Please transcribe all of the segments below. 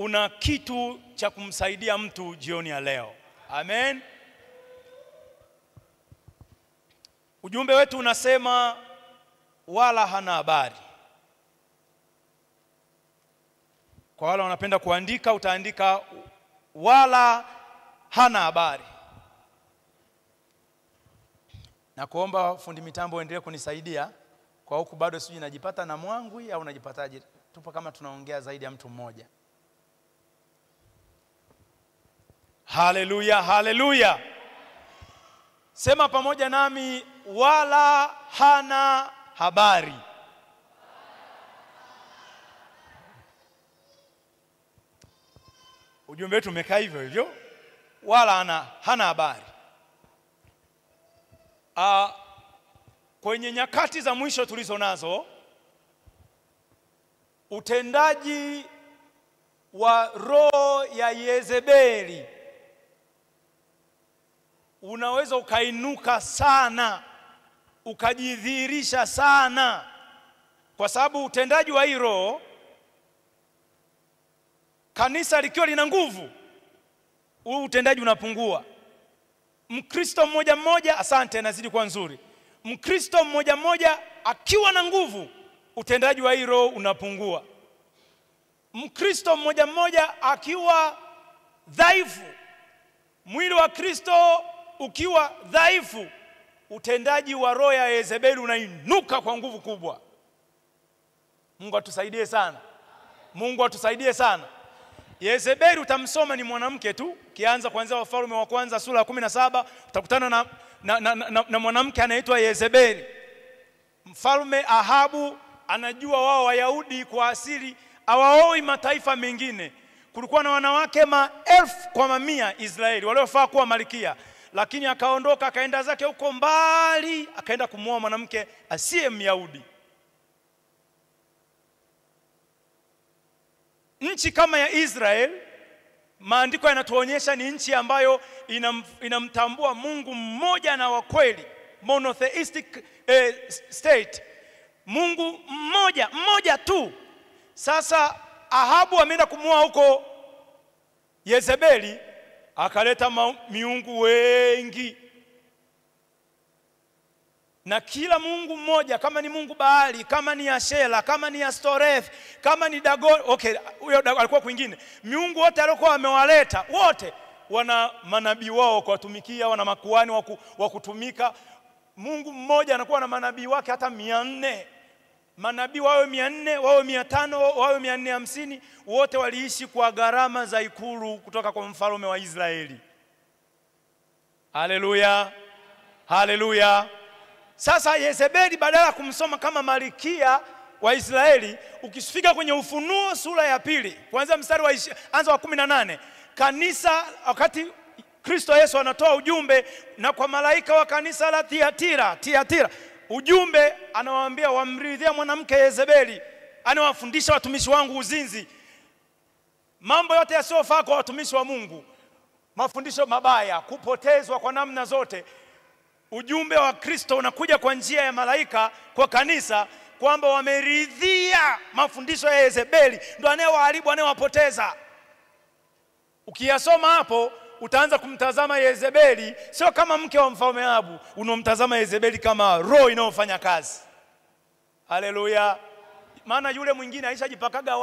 una kitu cha kumsaidia mtu jioni ya leo. Amen. Ujumbe wetu unasema wala hana habari. Kwa wale wanapenda kuandika, utaandika wala hana habari. Na kuomba fundi mitambo endelee kunisaidia kwa huku bado sijui najipata na mwangu au najipataje. Tupo kama tunaongea zaidi ya mtu mmoja. Haleluya, haleluya. Sema pamoja nami, wala hana habari. Ujumbe wetu umekaa hivyo hivyo, wala hana habari. Kwenye nyakati za mwisho tulizo nazo, utendaji wa roho ya Yezebeli unaweza ukainuka sana, ukajidhihirisha sana, kwa sababu utendaji wa hii roho, kanisa likiwa lina nguvu, utendaji unapungua. Mkristo mmoja mmoja, asante, nazidi kuwa nzuri. Mkristo mmoja mmoja akiwa na nguvu, utendaji wa hii roho unapungua. Mkristo mmoja mmoja akiwa dhaifu, mwili wa Kristo ukiwa dhaifu, utendaji wa roho ya Yezebeli unainuka kwa nguvu kubwa. Mungu atusaidie sana. Mungu atusaidie sana. Yezebeli utamsoma ni mwanamke tu. Kianza kuanzia Wafalme wa kwanza sura ya 17 utakutana na mwanamke anaitwa Yezebeli. Mfalme Ahabu anajua wao Wayahudi kwa asili hawaoi mataifa mengine. Kulikuwa na wanawake maelfu kwa mamia Israeli waliofaa kuwa malkia, lakini akaondoka akaenda zake huko mbali, akaenda kumuoa mwanamke asiye Myahudi. Nchi kama ya Israel, maandiko yanatuonyesha ni nchi ambayo inamtambua Mungu mmoja na wa kweli, monotheistic state. Mungu mmoja tu. Sasa Ahabu ameenda kumuoa huko Yezebeli, akaleta miungu wengi. Na kila mungu mmoja, kama ni mungu Baali, kama ni Ashera, kama ni Astoreth, kama ni Dagon, okay, huyo alikuwa kwingine. Miungu wote alikuwa amewaleta, wote wana manabii wao kuwatumikia, wana makuhani wa kutumika. Mungu mmoja anakuwa na manabii wake hata 400. Manabii wawe 400, wawe 500, wawe 450, wote waliishi kwa gharama za ikulu kutoka kwa mfalme wa Israeli. Haleluya. Haleluya. Sasa Yezebeli badala kumsoma kama malkia wa Israeli, ukifika kwenye Ufunuo sura ya 2, kuanzia mstari wa 18, kanisa wakati Kristo Yesu anatoa ujumbe na kwa malaika wa kanisa la Tiatira, ujumbe anawaambia wamridhia mwanamke Yezebeli, anawafundisha watumishi wangu uzinzi, mambo yote yasiyofaa kwa watumishi wa Mungu, mafundisho mabaya, kupotezwa kwa namna zote. Ujumbe wa Kristo unakuja kwa njia ya malaika kwa kanisa kwamba wameridhia mafundisho ya Yezebeli, ndio anayewaharibu, anayewapoteza. Ukiyasoma hapo utaanza kumtazama Yezebeli sio kama mke wa mfalme Ahabu, unomtazama Yezebeli kama roho inayofanya kazi. Haleluya. Maana yule mwingine alishajipakaga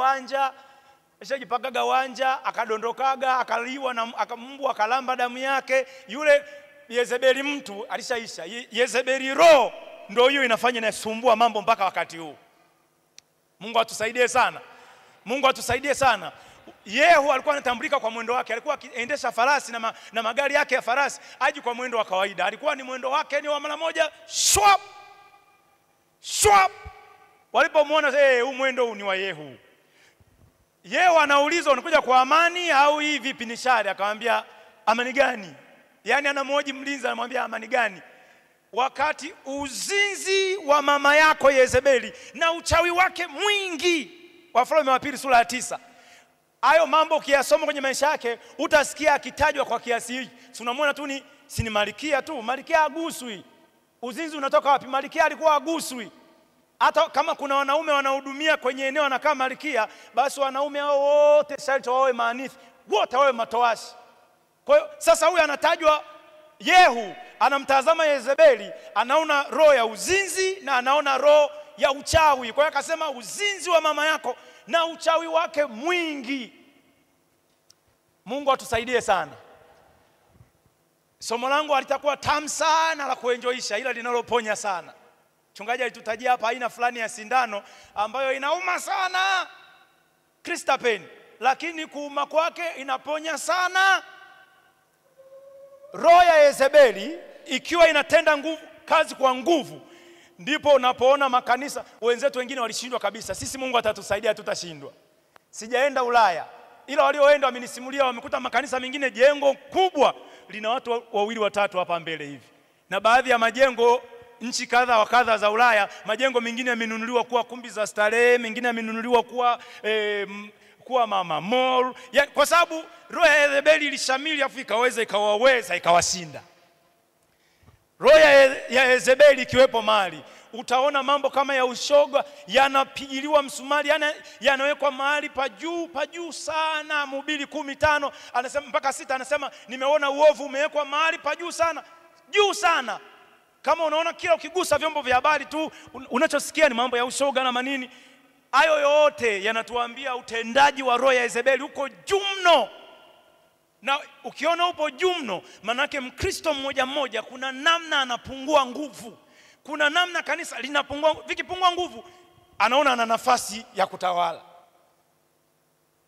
wanja, akadondokaga, akaliwa na akambu, akalamba damu yake. Yule Yezebeli mtu alishaisha. Yezebeli roho ndio hiyo inafanya inasumbua mambo mpaka wakati huu. Mungu atusaidie sana. Mungu atusaidie sana. Yehu alikuwa anatambulika kwa mwendo wake. Alikuwa akiendesha farasi na magari yake ya farasi, haji kwa mwendo wa kawaida. Alikuwa ni mwendo wake ni wa mara moja, shwap shwap. Walipomwona huu mwendo huu ni wa Yehu. Yehu anaulizwa, unakuja kwa amani au hii vipi ni shari? Akamwambia, amani gani? Yaani anamhoji mlinzi, anamwambia amani gani? Wakati uzinzi wa mama yako Yezebeli na uchawi wake mwingi. Wafalme wa 2 sura ya 9. Hayo mambo ukiyasoma kwenye maisha yake utasikia akitajwa kwa kiasi hiki. Tunamwona tu ni malkia tu. Malkia aguswi. Uzinzi unatoka wapi? Malkia alikuwa aguswi. Hata kama kuna wanaume wanahudumia kwenye eneo anakaa malkia, basi wanaume hao wote sharti wawe maanithi, wote wawe matowashi. Kwa hiyo sasa huyu anatajwa Yehu, anamtazama Yezebeli, anaona roho ya uzinzi na anaona roho ya uchawi. Kwa hiyo akasema uzinzi wa mama yako na uchawi wake mwingi. Mungu atusaidie sana. Somo langu alitakuwa tamu sana la kuenjoisha, ila linaloponya sana. Mchungaji alitutajia hapa aina fulani ya sindano ambayo inauma sana, Kristapen, lakini kuuma kwake inaponya sana. Roho ya Yezebeli ikiwa inatenda kazi kwa nguvu, ndipo unapoona makanisa wenzetu wengine walishindwa kabisa. Sisi Mungu atatusaidia, tutashindwa. Sijaenda Ulaya, ila walioenda wamenisimulia wamekuta makanisa mengine jengo kubwa lina watu 2-3 hapa mbele hivi. Na baadhi ya majengo nchi kadha wa kadha za Ulaya, majengo mengine yamenunuliwa kuwa kumbi za starehe, mengine yamenunuliwa kuwa mama mall, kwa sababu roho ya Yezebeli ilishamili Afrika, ikawaweza ikawashinda. Roho ya Yezebeli ikiwepo mahali, utaona mambo kama ya ushoga yanapigiliwa msumari, yanawekwa mahali pa juu sana. Mhubiri 15 anasema mpaka 6 anasema nimeona uovu umewekwa mahali pa juu sana. Kama unaona kila ukigusa vyombo vya habari tu unachosikia ni mambo ya ushoga na manini, hayo yote yanatuambia utendaji wa roho ya Yezebeli uko juu mno. Na ukiona upo juu mno, manake Mkristo mmoja mmoja kuna namna anapungua nguvu. Kuna namna kanisa linapungua, vikipungua nguvu anaona ana nafasi ya kutawala.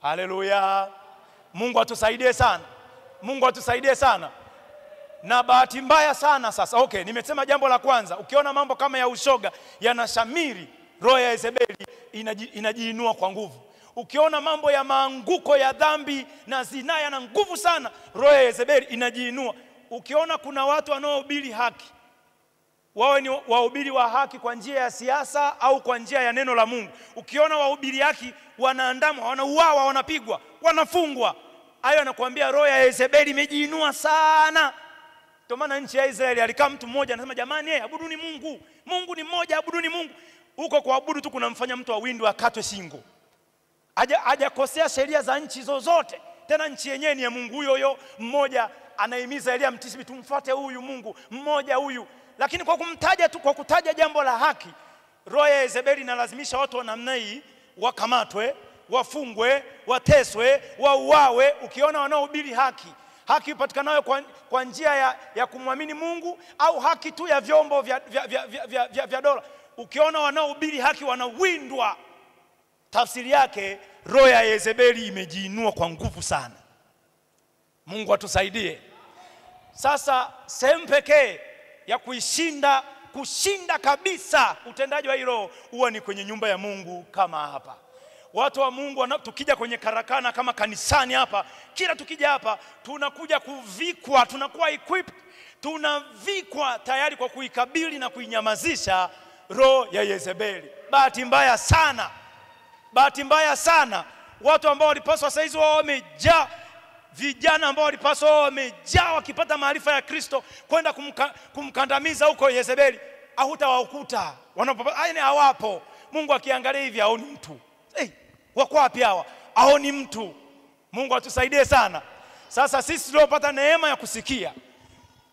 Haleluya. Mungu atusaidie sana. Mungu atusaidie sana. Na bahati mbaya sana sasa, nimesema jambo la kwanza, ukiona mambo kama ya ushoga yanashamiri, roho ya Yezebeli inajiinua kwa nguvu. Ukiona mambo ya maanguko ya dhambi na zinaa yana nguvu sana, roho ya Yezebeli inajiinua. Ukiona kuna watu wanaohubiri haki, wawe ni wahubiri wa haki kwa njia ya siasa au kwa njia ya neno la Mungu, ukiona wahubiri haki wanaandamwa, wanauawa, wanapigwa, wanafungwa, hayo anakuambia roho ya Yezebeli imejiinua sana. Ndio maana nchi ya Israeli alikaa mtu mmoja anasema, jamani, abuduni Mungu. Mungu ni mmoja, abuduni Mungu. Huko kuabudu tu kunamfanya mtu awindwe akatwe shingo. Hajakosea sheria za nchi zozote. Tena nchi yenyewe ni ya Mungu huyo mmoja, anahimiza Elia Mtishbi tumfuate huyu Mungu mmoja huyu. Lakini kwa kumtaja tu, kwa kutaja jambo la haki, roho ya Yezebeli inalazimisha watu wa namna hii wakamatwe, wafungwe, wateswe, wauawe. Ukiona wanaohubiri haki ipatikanayo kwa njia ya kumwamini Mungu, au haki tu ya vyombo vya dola, ukiona wanaohubiri haki wanawindwa, tafsiri yake roho ya Yezebeli imejiinua kwa nguvu sana. Mungu atusaidie. Sasa sehemu pekee ya kushinda kabisa utendaji wa hilo huwa ni kwenye nyumba ya Mungu kama hapa. Watu wa Mungu tukija kwenye karakana kama kanisani hapa, kila tukija hapa tunakuja kuvikwa, tunakuwa equipped, tunavikwa tayari kwa kuikabili na kuinyamazisha roho ya Yezebeli. Bahati mbaya sana watu ambao walipaswa saizi wao wamejaa, vijana ambao walipaswa wao wamejaa wakipata maarifa ya Kristo kwenda kumkandamiza huko Yezebeli, hutawakuta hawapo. Mungu akiangalia hivi haoni mtu. Wako wapi hawa? Haoni mtu. Mungu atusaidie sana. Sasa sisi tuliopata neema ya kusikia,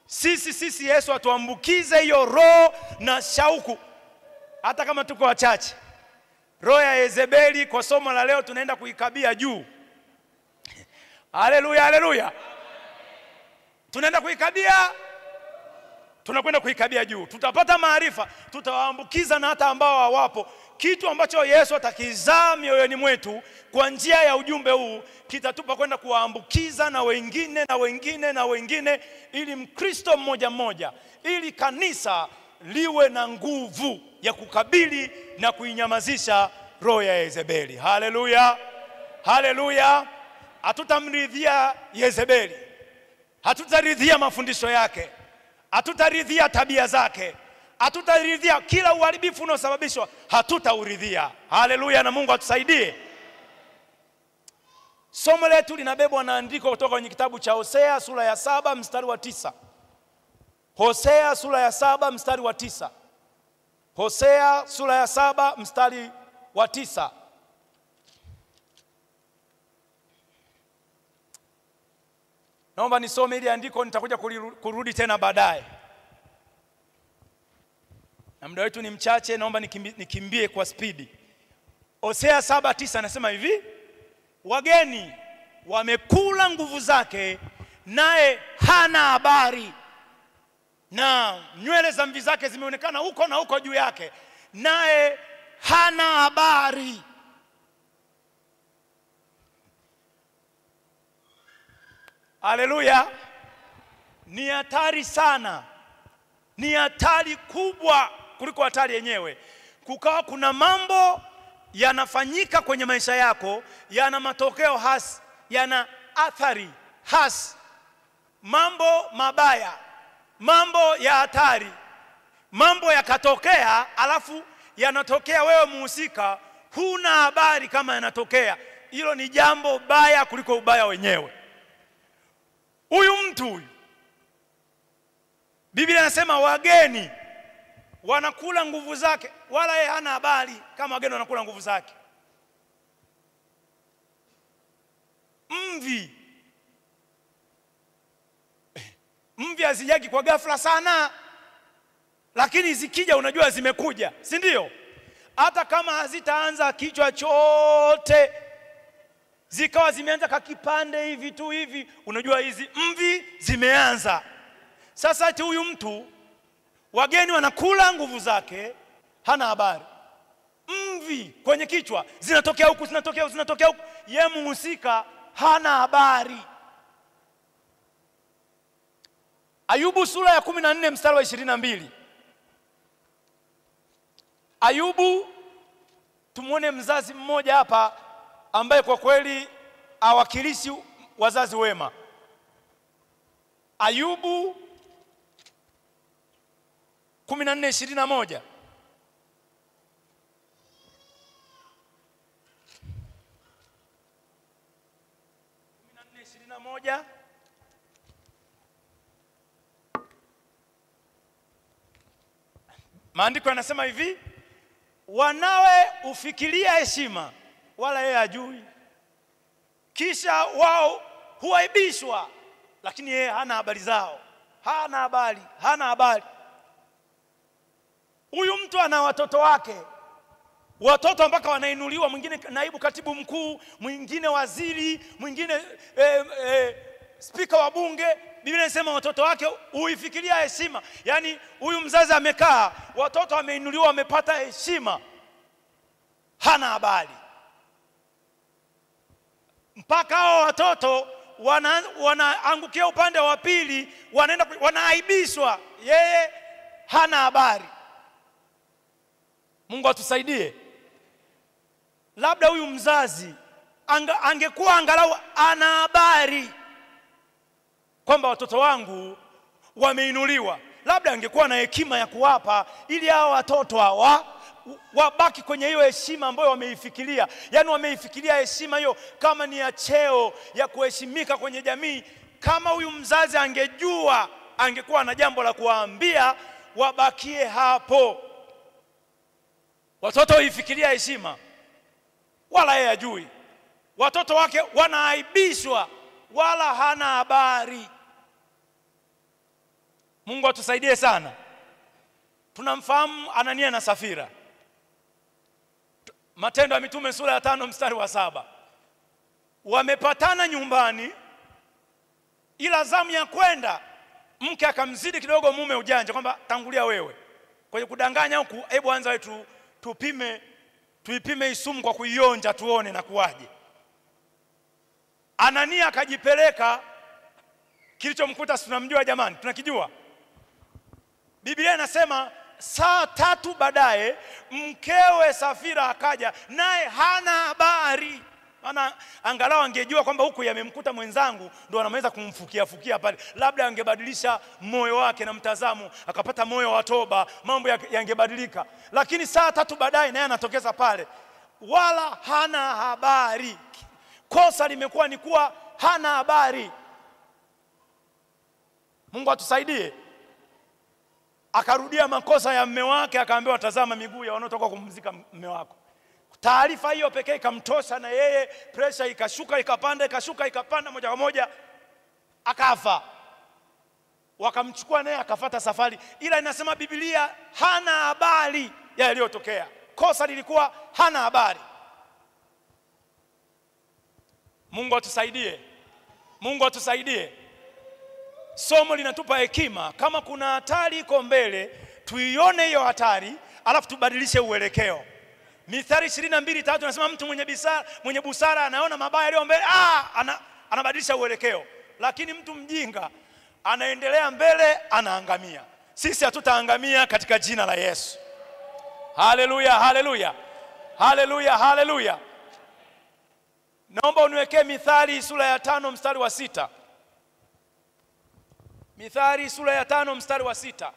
sisi Yesu atuambukize hiyo roho na shauku, hata kama tuko wachache. Roho ya Yezebeli kwa somo la leo tunaenda kuikabia juu. Haleluya. Tunakwenda kuikabia juu. Tutapata maarifa, tutawaambukiza na hata ambao hawapo. Kitu ambacho Yesu atakizaa mioyoni mwetu kwa njia ya ujumbe huu kitatupa kwenda kuwaambukiza na wengine, ili Mkristo mmoja mmoja, ili kanisa liwe na nguvu ya kukabili na kuinyamazisha roho ya Yezebeli. Haleluya. Hatutamridhia Yezebeli, hatutaridhia mafundisho yake, hatutaridhia tabia zake, hatutaridhia kila uharibifu unaosababishwa, hatutauridhia. Haleluya, na Mungu atusaidie. Somo letu linabebwa na andiko kutoka kwenye kitabu cha Hosea sura ya 7 mstari wa 9. Hosea sura ya 7 mstari wa 9. Hosea sura ya 7 mstari wa 9. Naomba nisome ili andiko, nitakuja kurudi tena baadaye. Na muda wetu ni mchache, naomba nikimbie kwa spidi. Hosea 7:9 anasema hivi: wageni wamekula nguvu zake, naye hana habari, na nywele za mvi zake zimeonekana huko na huko juu yake, naye hana habari. Haleluya! Ni hatari sana, ni hatari kubwa kuliko hatari yenyewe. Kukawa kuna mambo yanafanyika kwenye maisha yako, yana matokeo hasi, yana athari hasi, mambo mabaya, mambo ya hatari, mambo yakatokea, alafu yanatokea wewe muhusika huna habari kama yanatokea. Hilo ni jambo baya kuliko ubaya wenyewe. Huyu mtu huyu, Biblia inasema wageni wanakula nguvu zake, wala yeye hana habari kama wageni wanakula nguvu zake. Mvi hazijagi kwa ghafla sana, lakini zikija unajua zimekuja, si ndio? Hata kama hazitaanza kichwa chote, zikawa zimeanza kakipande hivi tu hivi, unajua hizi mvi zimeanza. Sasa ati huyu mtu, wageni wanakula nguvu zake, hana habari. Mvi kwenye kichwa zinatokea huku, zinatokea huku, yeye muhusika hana habari. Ayubu sura ya 14 mstari wa 22. Ayubu, tumuone mzazi mmoja hapa ambaye kwa kweli awakilishi wazazi wema. Ayubu 14:21. Maandiko yanasema hivi: wanawe ufikiria heshima, wala yeye hajui, kisha wao huaibishwa, lakini yeye hana habari zao. Hana habari. Huyu mtu ana watoto wake, watoto mpaka wanainuliwa, mwingine naibu katibu mkuu, mwingine waziri, mwingine spika wa bunge. Biblia inasema watoto wake huifikiria heshima. Yaani huyu mzazi amekaa, watoto wameinuliwa, wamepata heshima, hana habari. Mpaka hao watoto wanaangukia upande wa pili, wanaaibishwa, yeye hana habari. Mungu atusaidie. Labda huyu mzazi angekuwa angalau ana habari kwamba watoto wangu wameinuliwa, labda angekuwa na hekima ya kuwapa, ili hao watoto hawa wabaki kwenye hiyo heshima ambayo wameifikiria. Yaani wameifikiria heshima hiyo kama ni ya cheo, ya kuheshimika kwenye jamii. Kama huyu mzazi angejua, angekuwa na jambo la kuwaambia wabakie hapo. Watoto waifikiria heshima, wala yeye hajui. Watoto wake wanaaibishwa, wala hana habari. Mungu atusaidie sana. Tunamfahamu Anania na Safira. Matendo ya Mitume sura ya 5 mstari wa 7. Wamepatana nyumbani, ila zamu ya kwenda, mke akamzidi kidogo mume ujanja, kwamba tangulia wewe kwenye kudanganya huku, hebu anza wetu tuipime isumu kwa kuionja tuone na kuwaje. Anania akajipeleka, kilichomkuta tunamjua jamani, tunakijua. Biblia inasema saa 3 baadaye mkewe Safira akaja, naye hana habari. Maana angalau angejua kwamba huku yamemkuta mwenzangu, ndio anaweza kumfukia pale, labda angebadilisha moyo wake na mtazamo, akapata moyo wa toba, mambo yangebadilika. Lakini saa 3 baadaye naye anatokeza pale, wala hana habari. Kosa limekuwa ni kuwa hana habari. Mungu atusaidie. akarudia makosa ya mume wake, akaambiwa tazama miguu ya wanaotoka kumzika mume wako. Taarifa hiyo pekee ikamtosha, na yeye pressure ikashuka ikapanda, ikashuka ikapanda, moja kwa moja akafa. Wakamchukua naye akafuata safari, ila inasema Biblia hana habari ya yaliyotokea. Kosa lilikuwa hana habari. Mungu atusaidie. Mungu atusaidie. Somo linatupa hekima. Kama kuna hatari iko mbele, tuione hiyo hatari, alafu tubadilishe uelekeo. Mithali 22:3 nasema mtu mwenye busara anaona mabaya yaliyo mbele, anabadilisha uelekeo. Lakini mtu mjinga anaendelea mbele, anaangamia. Sisi hatutaangamia katika jina la Yesu. Haleluya, haleluya. Haleluya, haleluya. Naomba uniwekee Mithali sura ya 5 mstari wa 6. Mithali sura ya 5 mstari wa 6.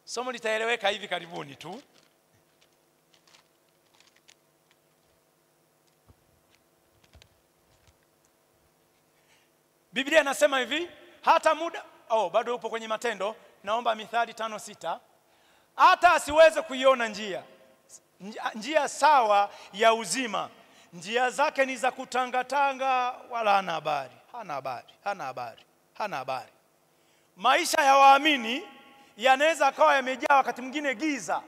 Somo litaeleweka hivi karibuni tu. Biblia inasema hivi, hata muda bado upo kwenye Matendo, naomba Mithali 5:6. Hata asiweze kuiona njia sawa ya uzima, njia zake ni za kutangatanga, wala hana habari. Hana habari, hana habari, hana habari. Maisha ya waamini yanaweza kawa yamejaa wakati mwingine giza.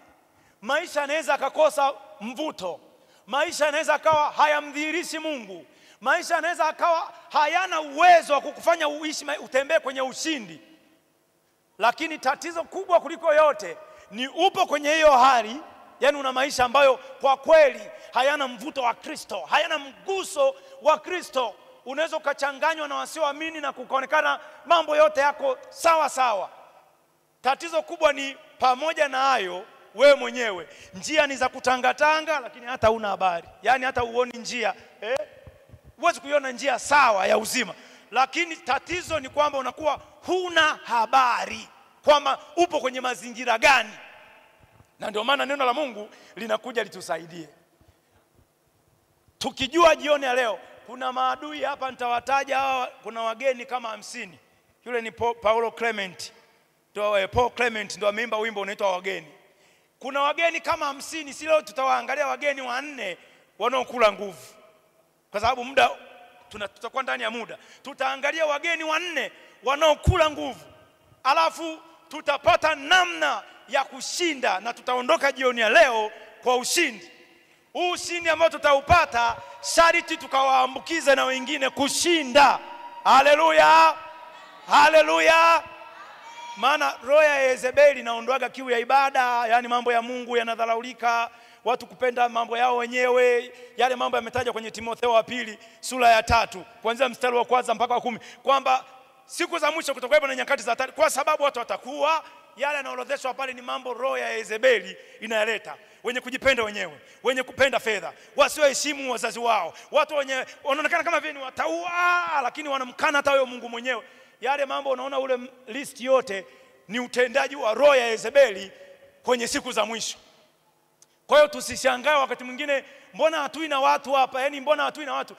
Maisha yanaweza kakosa mvuto. Maisha yanaweza kawa hayamdhihirishi Mungu. Maisha yanaweza kawa hayana uwezo wa kukufanya utembee kwenye ushindi. Lakini tatizo kubwa kuliko yote ni upo kwenye hiyo hali, yani una maisha ambayo kwa kweli hayana mvuto wa Kristo, hayana mguso wa Kristo. Unaweza ukachanganywa na wasioamini na kukaonekana mambo yote yako sawa sawa. Tatizo kubwa ni pamoja na hayo, wewe mwenyewe njia ni za kutangatanga, lakini hata una habari. Yani hata uoni njia, huwezi kuiona njia sawa ya uzima. Lakini tatizo ni kwamba unakuwa huna habari kwamba upo kwenye mazingira gani. Na ndio maana neno la Mungu linakuja litusaidie. Tukijua jioni ya leo kuna maadui hapa, nitawataja hawa. Kuna wageni kama 50. Yule ni Paulo Clement. Paul Clement ndio ameimba wimbo unaitwa Wageni. Kuna wageni kama 50. Si leo tutawaangalia wageni 4 wanaokula nguvu, kwa sababu muda tutakuwa ndani ya muda. Tutaangalia wageni 4 wanaokula nguvu, alafu tutapata namna ya kushinda, na tutaondoka jioni ya leo kwa ushindi. Huu ushindi ambao tutaupata sharti tukawaambukize na wengine kushinda. Haleluya, haleluya. Maana roho ya Yezebeli inaondoaga kiu ya ibada, yani mambo ya Mungu yanadharaulika, watu kupenda mambo yao wenyewe. Yale mambo yametajwa kwenye Timotheo wa 2 sura ya 3 kuanzia mstari wa 1 mpaka wa 10, kwamba siku za mwisho kutakuwa na nyakati za hatari, kwa sababu watu watakuwa, yale yanaorodheshwa pale ni mambo roho ya Yezebeli inayaleta. Wenye kujipenda wenyewe, wenye kupenda fedha, wasioheshimu wazazi wao, watu wenye wanaonekana kama vile ni wataua, lakini wanamkana hata huyo Mungu mwenyewe. Yale mambo unaona, ule list yote ni utendaji wa roho ya Yezebeli kwenye siku za mwisho. Kwa hiyo tusishangae wakati mwingine, mbona hatui na watu hapa? Yani mbona hatui na watu?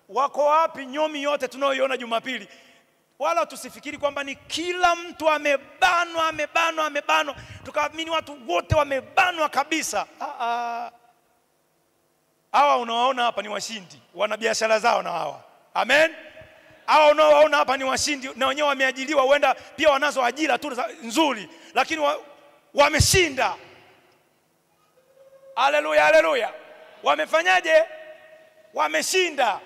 Wako wapi nyomi yote tunayoiona Jumapili? Wala tusifikiri kwamba ni kila mtu amebanwa, tukaamini watu wote wamebanwa kabisa. Hawa unawaona hapa ni washindi, wana biashara zao na hawa. Amen. Hawa unawaona hapa ni washindi, na wenyewe wameajiriwa, huenda pia wanazo ajira tu nzuri, lakini wameshinda. Haleluya, haleluya. Wamefanyaje? Wameshinda.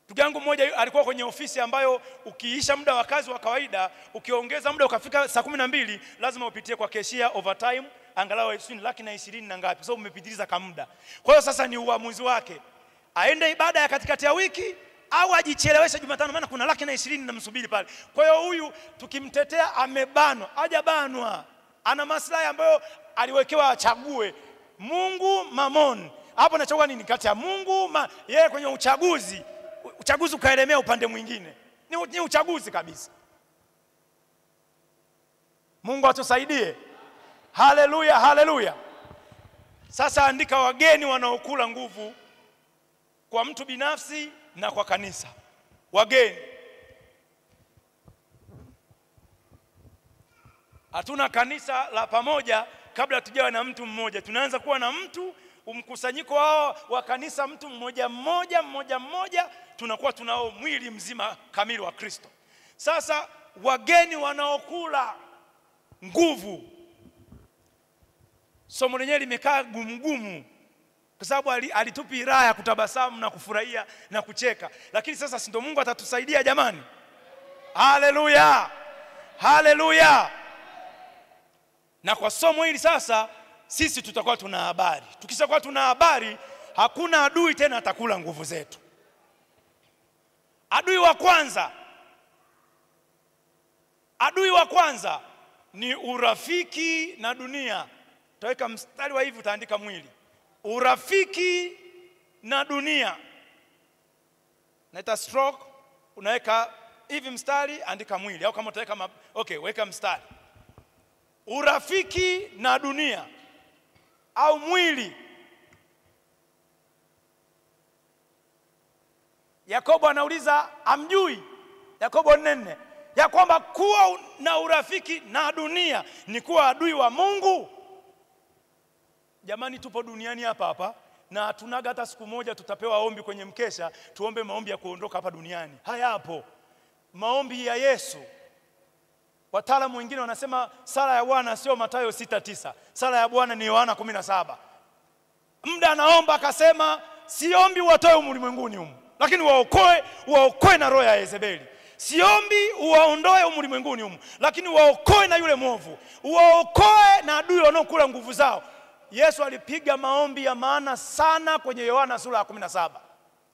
Ndugu yangu mmoja alikuwa kwenye ofisi ambayo ukiisha muda wa kazi wa kawaida, ukiongeza muda ukafika saa 12, lazima upitie kwa cashier overtime, angalau $120 na ngapi. So umepitiliza kama muda. Kwa hiyo sasa ni uamuzi wake, aende ibada ya katikati ya wiki au ajicheleweshe Jumatano, maana kuna $120 na msubiri pale. Kwa hiyo huyu tukimtetea amebanwa, hajabanwa. Ana maslahi ambayo aliwekewa achague. Mungu, mamon. Hapo anachagua nini kati ya Mungu yeye kwenye uchaguzi ukaelemea upande mwingine. Ni uchaguzi kabisa. Mungu atusaidie. Haleluya, haleluya. Sasa andika wageni wanaokula nguvu kwa mtu binafsi na kwa kanisa. Wageni. Hatuna kanisa la pamoja kabla tujawa na mtu mmoja. Tunaanza kuwa na mtu mkusanyiko wa kanisa, mtu mmoja mmoja, tunakuwa tunao mwili mzima kamili wa Kristo. Sasa wageni wanaokula nguvu, somo lenyewe limekaa gumu kwa sababu alitupi raha ya kutabasamu na kufurahia na kucheka. Lakini sasa si ndio Mungu atatusaidia jamani? Haleluya, haleluya. Na kwa somo hili sasa sisi tutakuwa tuna habari. Tukishakuwa tuna habari, hakuna adui tena atakula nguvu zetu. Adui wa kwanza ni urafiki na dunia. Utaweka mstari wa hivi, utaandika mwili. Urafiki na dunia. Naita stroke, unaweka hivi mstari, andika mwili. Au kama utaweka weka mstari. Urafiki na dunia au mwili. Yakobo anauliza, amjui Yakobo 4 ya kwamba kuwa na urafiki na dunia ni kuwa adui wa Mungu? Jamani, tupo duniani hapa na hatunaga hata siku moja tutapewa ombi kwenye mkesha tuombe maombi ya kuondoka hapa duniani. Hayapo maombi ya Yesu. Wataalamu wengine wanasema sala ya Bwana sio Mathayo 6:9. Sala ya Bwana ni Yohana 17. Muda anaomba akasema, siombi watoe ulimwenguni humu, lakini waokoe na roho ya Yezebeli. Siombi uwaondoe ulimwenguni humu, lakini waokoe na yule mwovu. Waokoe na adui wanaokula nguvu zao. Yesu alipiga maombi ya maana sana kwenye Yohana sura ya 17.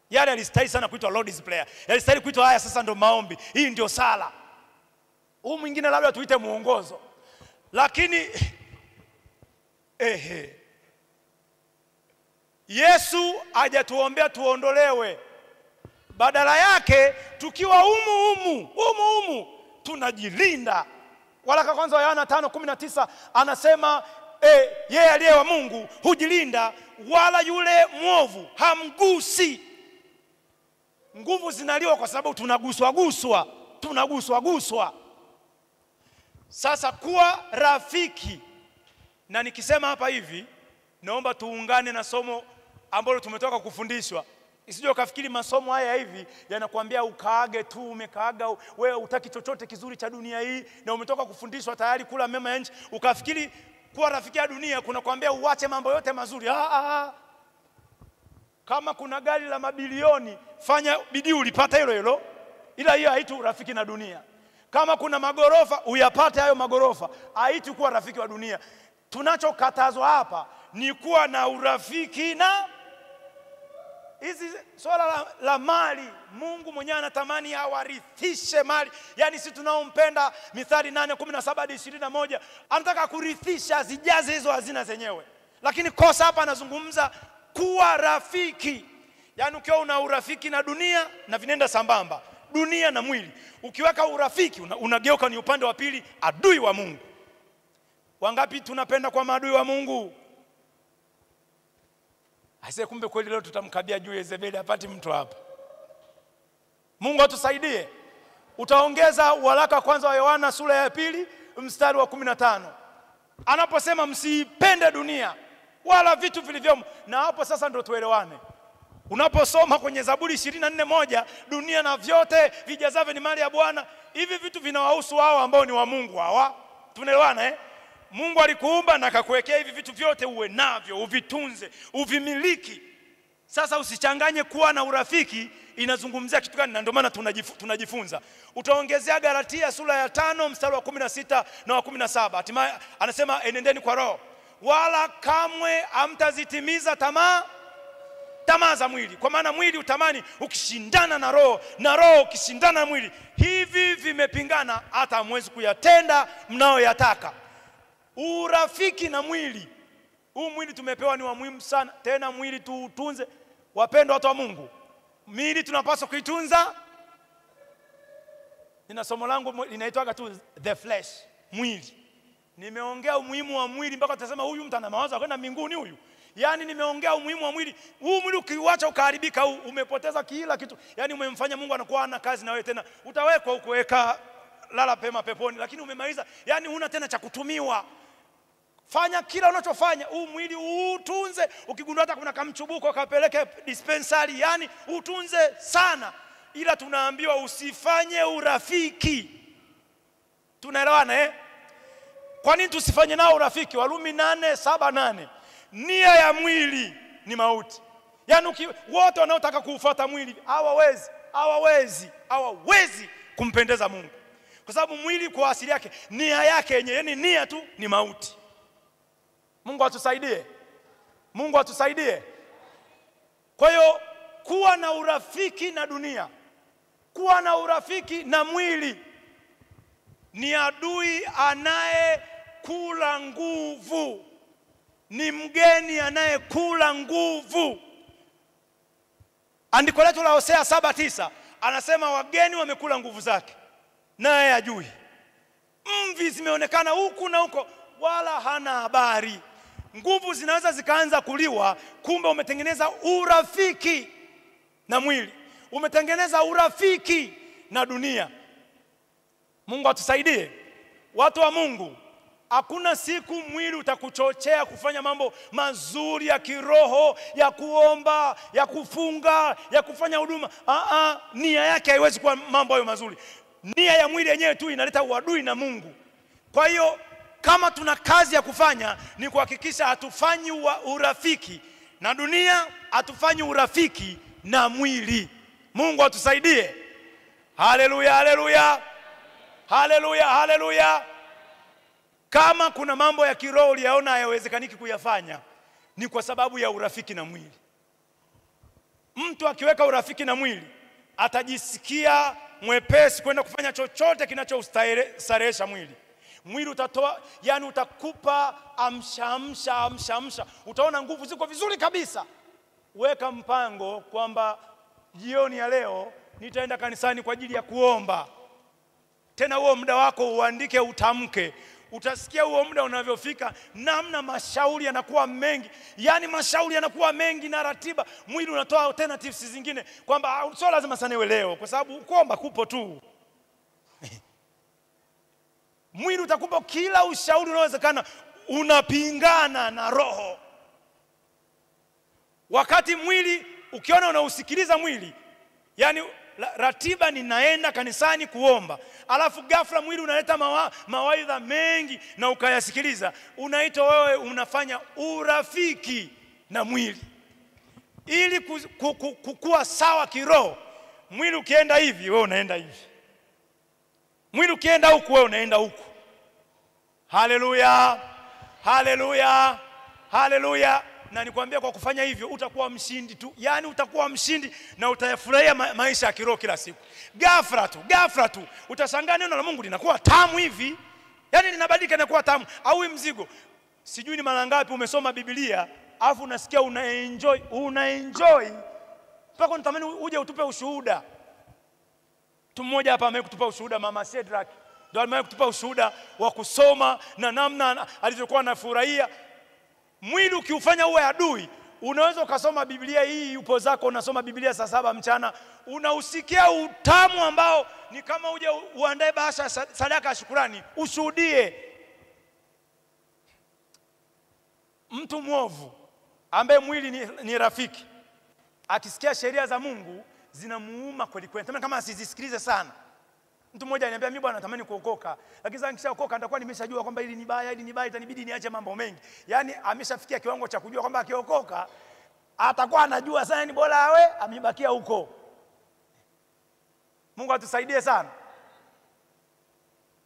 Yale alistahili sana kuitwa Lord's Prayer. Alistahili kuitwa haya sasa ndo maombi. Hii ndio sala. Huu mwingine labda tuite muongozo. Lakini Yesu hajatuombea tuondolewe. Badala yake tukiwa humu tunajilinda. Waraka kwanza wa Yohana 5:19 anasema yeye aliye wa Mungu hujilinda, wala yule mwovu hamgusi. Nguvu zinaliwa kwa sababu tunaguswa. Sasa kuwa rafiki. Na nikisema hapa hivi, naomba tuungane na somo ambalo tumetoka kufundishwa. Isije ukafikiri masomo haya hivi yanakuambia ukaage tu, umekaaga wewe utaki chochote kizuri cha dunia hii na umetoka kufundishwa tayari kula mema ya nchi, ukafikiri kuwa rafiki ya dunia kuna kuambia uache mambo yote mazuri. Kama kuna gari la mabilioni, fanya bidii ulipata hilo, ila hiyo haitu rafiki na dunia. Kama kuna magorofa, uyapate hayo magorofa, haitu kuwa rafiki wa dunia. Tunachokatazwa hapa ni kuwa na urafiki na hizi swala la mali. Mungu mwenyewe anatamani awarithishe mali. Yaani sisi tunaompenda, Mithali 8:17-21, anataka kurithisha, zijaze hizo hazina zenyewe. Lakini kosa hapa anazungumza kuwa rafiki. Yaani ukiwa una urafiki na dunia, na vinenda sambamba, dunia na mwili. Ukiweka urafiki unageuka ni upande wa pili, adui wa Mungu. Wangapi tunapenda kwa maadui wa Mungu? Aise, kumbe kweli leo tutamkabia juu Yezebeli, hapati mtu hapa. Mungu atusaidie. Utaongeza waraka kwanza wa Yohana sura ya 2 mstari wa 15. Anaposema msipende dunia wala vitu vilivyomo. Na hapo sasa ndio tuelewane. Unaposoma kwenye Zaburi 24:1, dunia na vyote vijazavyo ni mali ya Bwana. Hivi vitu vinawahusu hao ambao ni wa Mungu hawa. Tunaelewana Mungu alikuumba na akakuwekea hivi vitu vyote uwe navyo, uvitunze, uvimiliki. Sasa usichanganye kuwa na urafiki inazungumzia kitu gani, na ndio maana tunajifunza. Utaongezea Galatia sura ya 5 mstari wa 16 na wa 17. Hatimaye anasema enendeni kwa roho, wala kamwe hamtazitimiza tamaa za mwili. Kwa maana mwili utamani ukishindana na roho, na roho ukishindana na mwili, hivi vimepingana, hata hamwezi kuyatenda mnayoyataka. Urafiki na mwili. Huu mwili tumepewa ni wa muhimu sana. Tena mwili tuutunze. Wapendwa watu wa Mungu, mwili tunapaswa kuitunza. Nina somo langu linaitwa tu the flesh, mwili. Nimeongea umuhimu wa mwili mpaka utasema huyu mtu ana mawazo kwenda mbinguni huyu. Yaani nimeongea umuhimu wa mwili. Huu mwili ukiuacha ukaharibika, umepoteza kila kitu. Yaani umemfanya Mungu anakuwa hana kazi na wewe tena. Utawekwa huko, weka lala pema peponi, lakini umemaliza, yani huna tena cha kutumiwa. Fanya kila unachofanya, huu mwili utunze. Ukigundua hata kuna kamchubuko kapeleke dispensary, yani utunze sana. Ila tunaambiwa usifanye urafiki. Tunaelewana Kwa nini tusifanye nao urafiki? Warumi 8:7-8. Nia ya mwili ni mauti. Yani wote wanaotaka kuufuata mwili hawawezi kumpendeza Mungu. Kwa sababu mwili kwa asili yake, nia yake yenyewe, yani nia tu ni mauti. Mungu atusaidie. Mungu atusaidie. Kwa hiyo kuwa na urafiki na dunia, kuwa na urafiki na mwili ni adui anayekula nguvu. Ni mgeni anayekula nguvu. Andiko letu la Hosea 7:9 anasema wageni wamekula nguvu zake, naye hajui. Mvi zimeonekana huku na huko, wala hana habari. Nguvu zinaweza zikaanza kuliwa, kumbe umetengeneza urafiki na mwili. Umetengeneza urafiki na dunia. Mungu atusaidie. Watu wa Mungu, hakuna siku mwili utakuchochea kufanya mambo mazuri ya kiroho, ya kuomba, ya kufunga, ya kufanya huduma. Nia yake haiwezi kuwa mambo hayo mazuri. Nia ya mwili yenyewe tu inaleta uadui na Mungu. Kwa hiyo kama tuna kazi ya kufanya, ni kuhakikisha hatufanyi urafiki na dunia, hatufanyi urafiki na mwili. Mungu atusaidie. Haleluya, haleluya. Haleluya, haleluya. Kama kuna mambo ya kiroho uliyaona hayawezekaniki kuyafanya, ni kwa sababu ya urafiki na mwili. Mtu akiweka urafiki na mwili, atajisikia mwepesi kwenda kufanya chochote kinachostarehesha mwili. Mwili utatoa, yani utakupa amsha. Utaona nguvu ziko vizuri kabisa. Weka mpango kwamba jioni ya leo nitaenda kanisani kwa ajili ya kuomba. Tena huo muda wako uandike, utamke. Utasikia huo muda unavyofika, namna mashauri yanakuwa mengi. Yani mashauri yanakuwa mengi na ratiba. Mwili unatoa alternatives zingine kwamba sio lazima sana iwe leo, kwa sababu kuomba kupo tu. Mwili utakupa kila ushauri unaowezekana, unapingana na roho. Wakati mwili ukiona unausikiliza mwili, yani ratiba ninaenda kanisani kuomba, alafu ghafla mwili unaleta mawaidha mengi na ukayasikiliza, unaitwa wewe unafanya urafiki na mwili. Ili kukua sawa kiroho, mwili ukienda hivi wewe unaenda hivi, mwili ukienda huku wewe unaenda huku. Haleluya, haleluya, haleluya. Na nikwambia kwa kufanya hivyo utakuwa mshindi tu. Yani utakuwa mshindi na utayafurahia maisha ya kiroho kila siku. Ghafla tu utashangaa neno la Mungu linakuwa tamu hivi. Yani linabadilika linakuwa tamu. Au mzigo. Sijui ni mara ngapi umesoma Biblia, alafu unasikia unaenjoy. Mpaka unatamani uje utupe ushuhuda. Mtu mmoja hapa amekutupa ushuhuda, Mama Cedric. Ndio amekutupa ushuhuda wa kusoma na namna alivyokuwa anafurahia. Mwili ukiufanya uwe adui, unaweza ukasoma Biblia hii upo zako, unasoma Biblia saa 7 mchana, unausikia utamu ambao ni kama uje uandae bahasha sadaka ya shukrani, ushuhudie. Mtu mwovu ambaye mwili ni rafiki, akisikia sheria za Mungu zinamuuma kweli kweli, kama asizisikilize sana. Mtu mmoja ananiambia, mimi bwana natamani kuokoka, lakini sasa nikishaokoka nitakuwa nimeshajua kwamba hili ni baya, itanibidi niache mambo mengi. Yani ameshafikia kiwango cha kujua kwamba akiokoka atakuwa anajua sana, ni bora awe amebakia huko. Mungu atusaidie sana.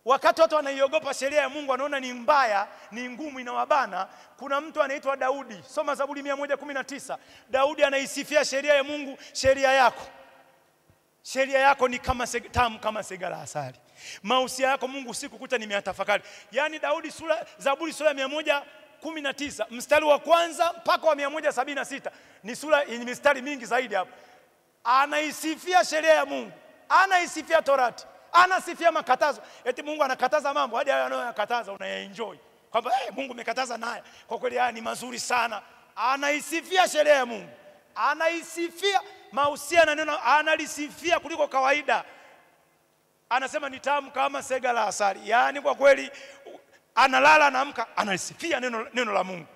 Wakati watu wanaiogopa sheria ya Mungu, wanaona ni mbaya, ni ngumu, inawabana. Kuna mtu anaitwa Daudi. Soma Zaburi 119. Daudi anaisifia sheria ya Mungu, sheria yako ni kama tamu kama segala asali. Mausia yako Mungu usiku kuta nimeyatafakari. Yani Daudi Zaburi sura 119 mstari wa kwanza mpaka wa 176 ni sura yenye mistari mingi zaidi hapo. Anaisifia sheria ya Mungu, anaisifia Torati, anasifia makatazo. Eti Mungu anakataza mambo, hadi hayo anayokataza unayaenjoy. Kwamba Mungu amekataza naye, kwa kweli haya ni mazuri sana. Anaisifia sheria ya Mungu, anaisifia mausia na neno, analisifia kuliko kawaida. anasema ni tamu kama sega la asali. Yaani kwa kweli analala anaamka analisifia neno la Mungu.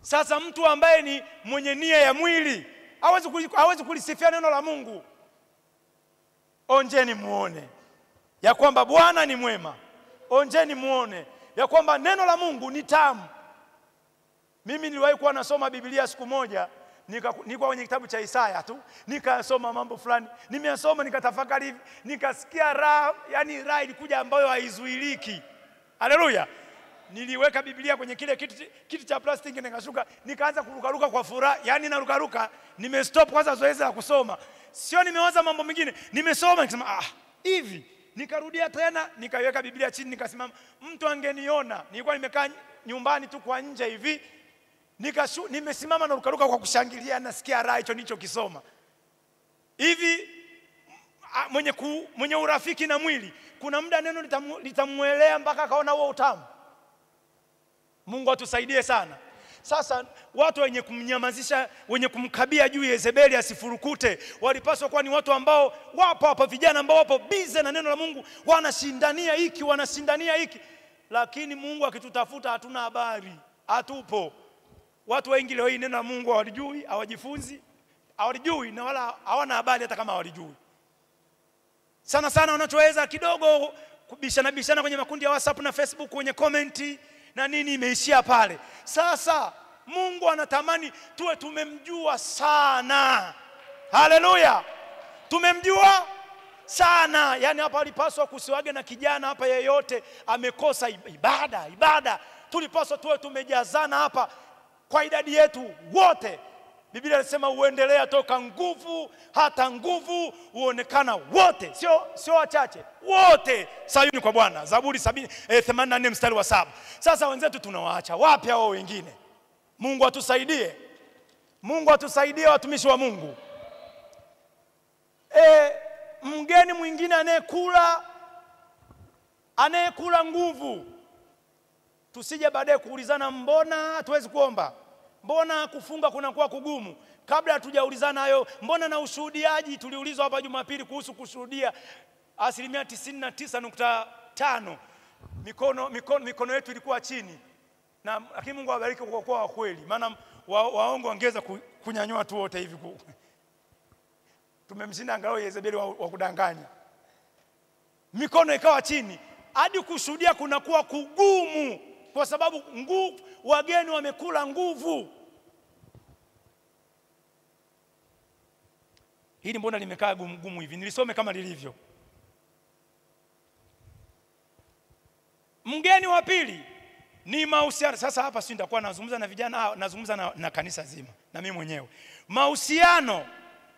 Sasa mtu ambaye ni mwenye nia ya mwili hawezi kulisifia neno la Mungu. Onjeni muone ya kwamba Bwana ni mwema. Onjeni muone ya kwamba neno la Mungu ni tamu. Mimi niliwahi kuwa nasoma Biblia siku moja, nilikuwa kwenye kitabu cha Isaya tu, nikasoma mambo fulani, nimeyasoma nikatafakari hivi, nikasikia raha, yani raha ilikuja ambayo haizuiliki. Haleluya. Niliweka Biblia kwenye kile kiti cha plastiki, nikashuka, nikaanza kurukaruka kwa furaha. Yani narukaruka, nimestop kwanza zoezi la kusoma. Sio nimewaza mambo mengine, nimesoma nikasema hivi. Nikarudia tena, nikaiweka Biblia chini, nikasimama. Mtu angeniona, nilikuwa nimekaa nyumbani tu kwa nje hivi, nimesimama na rukaruka kwa kushangilia, nasikia raha hicho nilichokisoma. Hivi mwenye urafiki na mwili, kuna muda neno litamuelea mpaka kaona huo utamu. Mungu atusaidie sana. Sasa watu wenye kumnyamazisha, wenye kumkabia juu Yezebeli asifurukute, walipaswa kuwa ni watu ambao wapo hapa, vijana ambao wapo busy na neno la Mungu, wanashindania hiki. Lakini Mungu akitutafuta hatuna habari, hatupo. Watu wengi leo hii neno la Mungu hawalijui, hawajifunzi, hawalijui na wala hawana habari hata kama hawalijui. Sana wanachoweza kidogo kubishana kwenye makundi ya WhatsApp na Facebook, kwenye comment na nini, imeishia pale. Sasa Mungu anatamani tuwe tumemjua sana. Haleluya. Tumemjua sana. Yani hapa alipaswa kusiwage na kijana hapa yeyote amekosa ibada. Tulipaswa tuwe tumejazana hapa kwa idadi yetu wote. Biblia inasema uendelea toka nguvu hata nguvu uonekana wote, sio wachache, wote Sayuni kwa Bwana. Zaburi 84 mstari wa 7. Sasa wenzetu tunawaacha wapi hao wengine? Mungu atusaidie. Mungu atusaidie watumishi wa Mungu. Mgeni mwingine anayekula nguvu, tusije baadaye kuulizana mbona hatuwezi kuomba, mbona kufunga kunakuwa kugumu. Kabla hatujaulizana hayo, mbona na ushuhudiaji, tuliulizwa hapa Jumapili kuhusu kushuhudia, 99.5 mikono yetu ilikuwa chini. Na lakini Mungu awabariki kwa kuwa kweli, maana waongo wangeza kunyanyua tu wote hivi. Tumemshinda angalau Yezebeli wa kudanganya. Mikono ikawa chini, hadi kushuhudia kunakuwa kugumu kwa sababu wageni wamekula nguvu. Hili mbona limekaa gumu hivi? Nilisome kama lilivyo. Mgeni wa pili ni mahusiano. Sasa hapa si nitakuwa nazungumza na vijana, nazungumza na kanisa zima na mimi mwenyewe. Mahusiano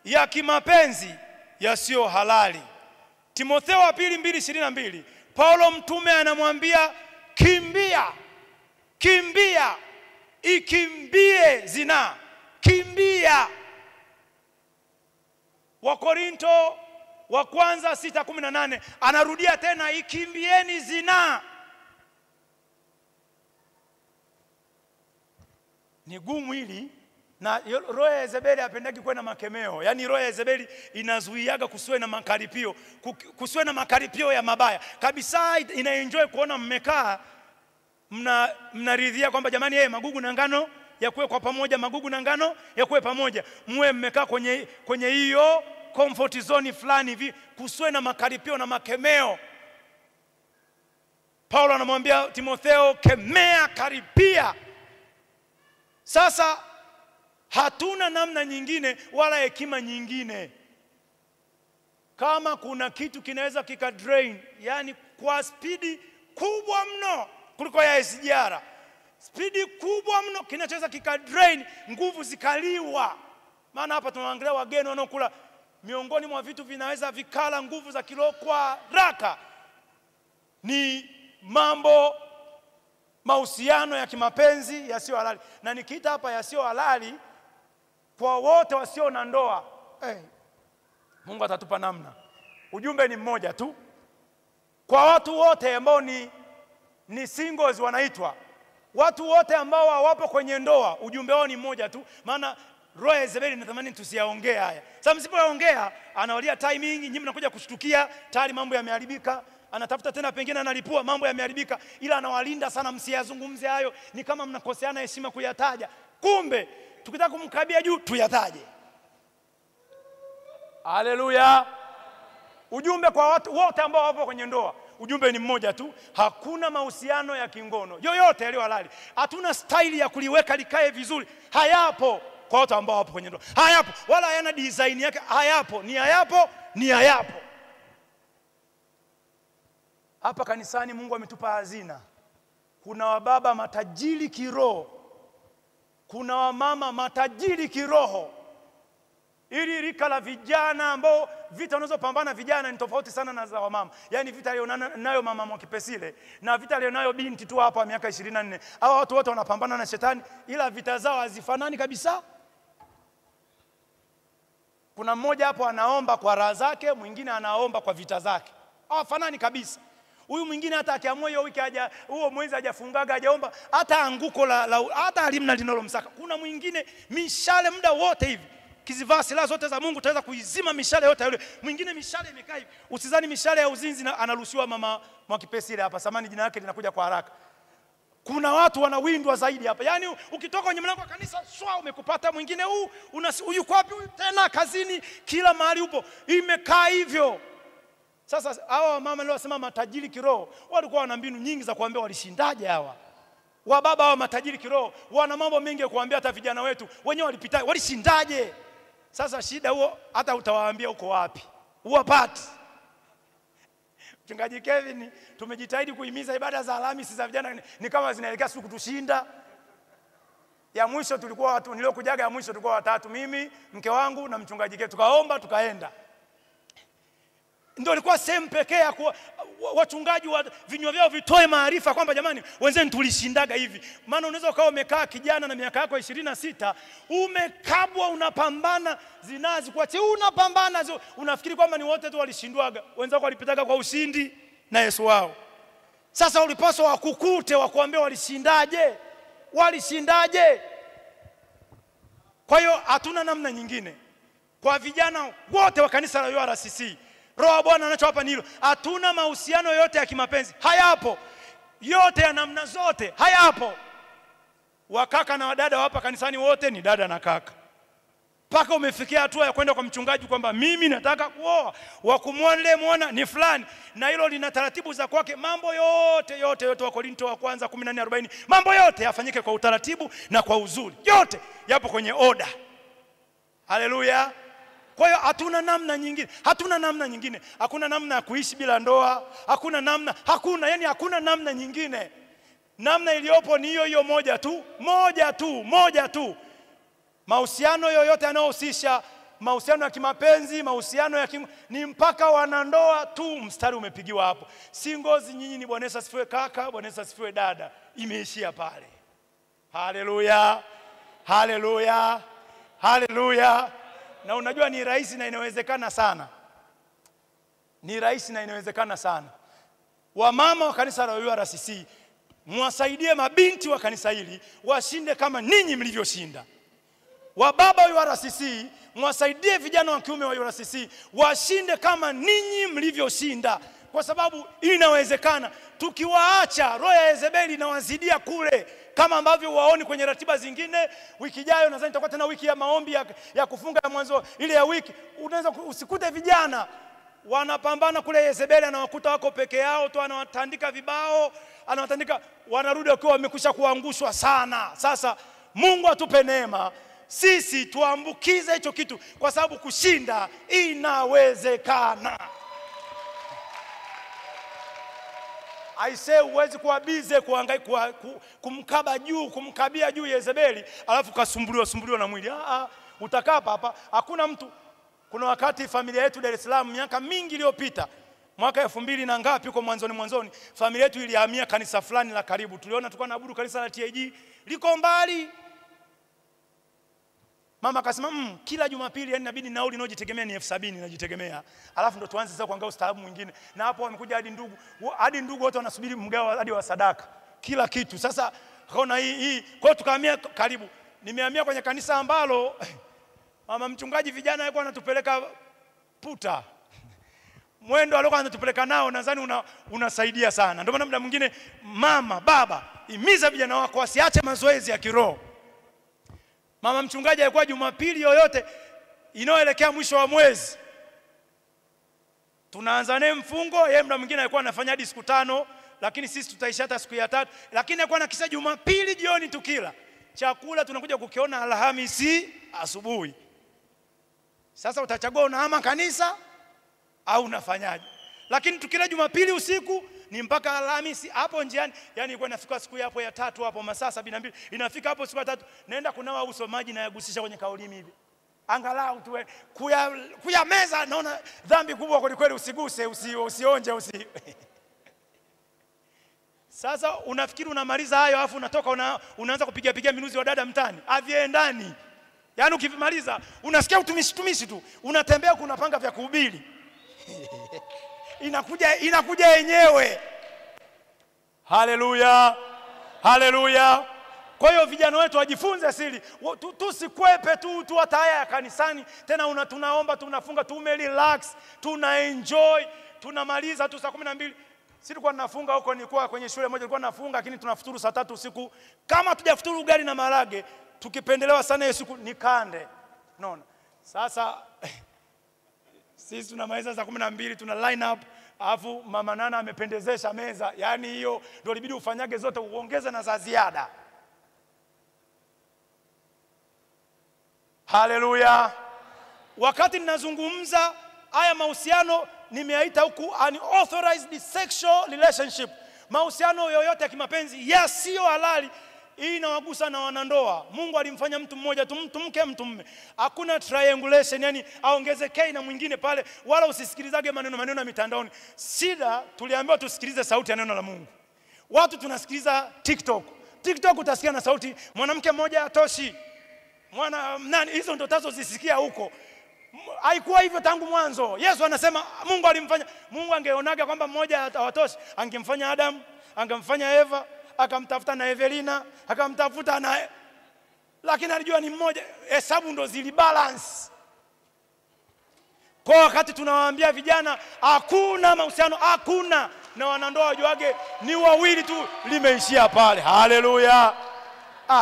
ya kimapenzi yasiyo halali. Timotheo wa pili 2:22. Paulo mtume anamwambia kimbia, ikimbie zina, kimbia. Wakorinto wa kwanza 6:18 anarudia tena, ikimbieni zina. Ni gumu hili, na roho ya Yezebeli hapendaki kuwa na makemeo. Yani roho ya Yezebeli inazuiaga kusiwe na makaripio, kusiwe na makaripio ya mabaya. Kabisa inaenjoy kuona mmekaa mnaridhia kwamba jamani, magugu na ngano yakuwe kwa pamoja, magugu na ngano yakuwe pamoja. Mwe mmekaa kwenye hiyo comfort zone fulani hivi, kusiwe na makaripio na makemeo. Paulo anamwambia Timotheo, kemea, karipia. Sasa hatuna namna nyingine wala hekima nyingine. Kama kuna kitu kinaweza kikadrain, yani kwa spidi kubwa mno kuliko ya SGR, spidi kubwa mno kinachoweza kikadrain nguvu zikaliwa. Maana hapa tunaangalia wageni wanaokula, miongoni mwa vitu vinaweza vikala nguvu za kiroho kwa haraka ni mahusiano ya kimapenzi yasiyo halali. Na nikiita hapa yasiyo halali kwa wote wasio na ndoa, Mungu atatupa namna. Ujumbe ni mmoja tu kwa watu wote ambao ni singles, wanaitwa watu wote ambao hawapo kwenye ndoa. Ujumbe wao ni mmoja tu, maana roho ya Yezebeli natamani tusiyaongee haya. Sasa msipoyaongea anawalia timing, nyinyi mnakuja kushtukia tayari mambo yameharibika. Anatafuta tena pengine analipua mambo yameharibika, ila anawalinda sana msiyazungumze hayo. Ni kama mnakoseana heshima kuyataja. Kumbe tukitaka kumkabia juu tuyataje. Haleluya. Ujumbe kwa watu wote ambao wapo kwenye ndoa, ujumbe ni mmoja tu: hakuna mahusiano ya kingono yoyote yaliyo halali. Hatuna style ya kuliweka likae vizuri. Hayapo kwa watu ambao wapo kwenye ndoa. Hayapo, wala hayana design yake. Hayapo, ni hayapo. Hapa kanisani Mungu ametupa hazina. Kuna wababa matajiri kiroho, kuna wamama matajiri kiroho. Ili rika la vijana ambao vita wanazopambana vijana ni tofauti sana na za wamama. Yaani vita alionayo mama Mwakipesile na vita alionayo binti tu hapa miaka 24. Hao watu wote wanapambana na shetani, ila vita zao hazifanani kabisa. Kuna mmoja hapo anaomba kwa raha zake, mwingine anaomba kwa vita zake. Hawafanani kabisa. Huyu mwingine hata akiamua hiyo wiki huo mwezi hajafungaga hajaomba, hata anguko hata alimna linalomsaka. Kuna mwingine mishale muda wote hivi. Kizivaa silaha zote za Mungu taweza kuizima mishale yote yule. Mwingine mishale imekaa hivi. Usizani mishale ya uzinzi analusiwa mama Mwakipesile hapa. Samani jina lake linakuja kwa haraka. Kuna watu wanawindwa zaidi hapa. Yaani ukitoka kwenye mlango wa kanisa swa umekupata mwingine huyu kwa wapi tena kazini, kila mahali upo. Imekaa hivyo. Sasa hawa mama leo wasema matajiri kiroho walikuwa wana mbinu nyingi za kuambia walishindaje hawa. Wababa hawa matajiri kiroho wana mambo mengi ya kuambia hata vijana wetu wenyewe walipita walishindaje. Sasa shida huo hata utawaambia uko wapi? Uwapati. Mchungaji Kevin, tumejitahidi kuhimiza ibada za Alhamisi za vijana ni kama zinaelekea siku kutushinda. Ya mwisho tulikuwa watu niliokujaga ya mwisho tulikuwa watatu, mimi, mke wangu na mchungaji Kevin. Tukaomba tukaenda. Ndio ilikuwa sehemu pekee ya wachungaji wa vinywa vyao vitoe maarifa kwamba jamani wenzeni tulishindaga hivi. Maana unaweza ukawa umekaa kijana na miaka yako 26, umekabwa unapambana zinazi kwa unapambana unafikiri kwamba ni wote tu walishindwaga. Wenzao walipitaga kwa ushindi na Yesu wao. Sasa ulipaswa wakukute wakuambia walishindaje? Walishindaje? Kwa hiyo hatuna namna nyingine. Kwa vijana wote wa kanisa la URCC, Roho wa Bwana anachowapa ni hilo. Hatuna mahusiano yote ya kimapenzi. Hayapo. Yote ya namna zote hayapo. Wakaka na wadada hapa kanisani wote ni dada na kaka. Paka umefikia hatua ya kwenda kwa mchungaji kwamba mimi nataka kuoa, wa kumuona ni fulani, na hilo lina taratibu za kwake. Mambo yote wa Korinto wa kwanza 14:40, mambo yote yafanyike kwa utaratibu na kwa uzuri. Yote yapo kwenye oda. Haleluya. Kwa hiyo hatuna namna nyingine. Hakuna namna ya kuishi bila ndoa. Hakuna namna nyingine. Namna iliyopo ni hiyo moja tu. Mahusiano yoyote yanayohusisha mahusiano ya kimapenzi, mahusiano ni mpaka wanandoa tu, mstari umepigiwa hapo. Singles nyinyi ni Bwana Yesu asifiwe kaka, Bwana Yesu asifiwe dada. Imeishia pale. Haleluya. Na unajua ni rahisi na inawezekana sana. Wamama wa kanisa la URCC, mwasaidie mabinti wa kanisa hili washinde kama ninyi mlivyoshinda. Wababa wa URCC, mwasaidie vijana wa kiume wa URCC washinde kama ninyi mlivyoshinda. Kwa sababu inawezekana. Tukiwaacha roho ya Yezebeli inawazidia kule, kama ambavyo waoni kwenye ratiba zingine. Wiki ijayo nadhani itakuwa tena wiki ya maombi ya kufunga ya mwanzo ile ya wiki. Unaweza usikute vijana wanapambana kule, Yezebeli anawakuta wako peke yao tu, anawatandika vibao, wanarudi wakiwa wamekwisha kuangushwa sana. Sasa Mungu atupe neema sisi tuambukize hicho kitu, kwa sababu kushinda inawezekana. Aisee, uwezi kuwa bize kuhangaika kumkabia juu Yezebeli alafu kasumbuliwa na mwili. Utakaa hapa. Hakuna mtu. Kuna wakati familia yetu Dar es Salaam miaka mingi iliyopita, mwaka 2000 na ngapi huko mwanzoni, familia yetu ilihamia kanisa fulani la karibu. Tuliona tulikuwa naabudu kanisa la TAG liko mbali. Mama akasema kila Jumapili yani inabidi nauli ninayojitegemea ni 70,000 najitegemea. Alafu ndo tuanze sasa kuangalia ustaarabu mwingine. Na hapo wamekuja hadi ndugu wote wanasubiri mgao hadi wa sadaka. Kila kitu. Sasa kaona hii. Kwa hiyo tukahamia karibu. nimehamia kwenye kanisa ambalo mama mchungaji vijana alikuwa anatupeleka puta. Mwendo alikuwa anatupeleka nao nadhani unasaidia sana. Ndio maana muda mwingine mama, baba, himiza vijana wako wasiache mazoezi ya kiroho. Mama mchungaji alikuwa Jumapili yoyote inayoelekea mwisho wa mwezi tunaanza naye mfungo, yeye muda mwingine alikuwa anafanya hadi siku 5, lakini sisi tutaisha hata siku ya 3. Lakini alikuwa anakisha Jumapili jioni tukila. Chakula tunakuja kukiona Alhamisi asubuhi. Sasa utachagua unahama kanisa au unafanyaje? Lakini tukila Jumapili usiku ni mpaka Alhamisi hapo njiani, yani ilikuwa inafika siku hapo ya 3 hapo masaa 72, inafika hapo siku ya 3 naenda kunawa uso maji na yagusisha kwenye kaulimi hivi. Angalau tuwe kuya meza, naona dhambi kubwa kwa kweli, usiguse, usionje, Sasa unafikiri unamaliza hayo afu unatoka unaanza kupiga minuzi wa dada mtani. Haviendani. Yaani ukivimaliza unasikia utumishi tu. Unatembea kunapanga vya kuhubiri. Inakuja yenyewe. Haleluya. Haleluya. Kwa hiyo vijana wetu wajifunze siri. Tusikwepe tu hata haya ya kanisani. Tena tunaomba, tunafunga, relax, tunaenjoy, tunamaliza tu saa 12. Sisi tulikuwa tunafunga huko, nilikuwa kwenye shule moja tulikuwa tunafunga, lakini tunafuturu saa 3 usiku. Kama hatujafuturu ugali na maharage, tukipendelewa sana hiyo siku ni kande. Unaona? Sasa sisi tunamaliza saa 12, tuna line up, alafu mama Nana amependezesha meza. Yaani hiyo ndio ilibidi ufanyage zote, uongeze na za ziada. Haleluya. Wakati ninazungumza haya mahusiano nimeaita huku unauthorized sexual relationship. Mahusiano yoyote ya kimapenzi yasiyo halali, hii inawagusa na wanandoa. Mungu alimfanya mtu mmoja tu, mtu mke mtu mume. Hakuna triangulation, yani aongezekei na mwingine pale, wala usisikilizage maneno ya mitandaoni. Sida tuliambiwa tusikilize sauti ya neno la Mungu. Watu tunasikiliza TikTok utasikia na sauti mwanamke mmoja hatoshi. Nani hizo ndo tazo zisikia huko. Haikuwa hivyo tangu mwanzo. Yesu anasema Mungu alimfanya. Mungu angeonaga kwamba mmoja hawatoshi, angemfanya Adam, angemfanya Eva, akamtafuta na Evelina, akamtafuta na, lakini alijua ni mmoja. Hesabu ndo zilibalance. Kwa wakati tunawaambia vijana hakuna mahusiano, hakuna, na wanandoa wajuage ni wawili tu, limeishia pale. Haleluya.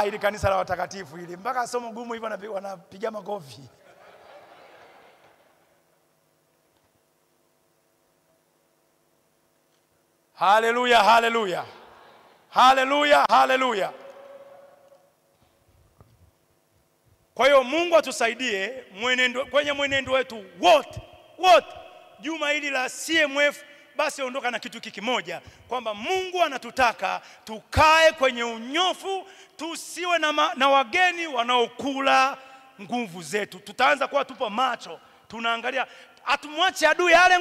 Ili kanisa la watakatifu hili mpaka somo gumu hivyo wanapiga makofi. Haleluya, haleluya. Haleluya, haleluya. Kwa hiyo Mungu atusaidie kwenye mwenendo wetu wote. Juma hili la CMF basi ondoka na kitu kimoja, kwamba Mungu anatutaka tukae kwenye unyofu, tusiwe na wageni wanaokula nguvu zetu. Tutaanza kuwa tupo macho, tunaangalia, atumwache adui yale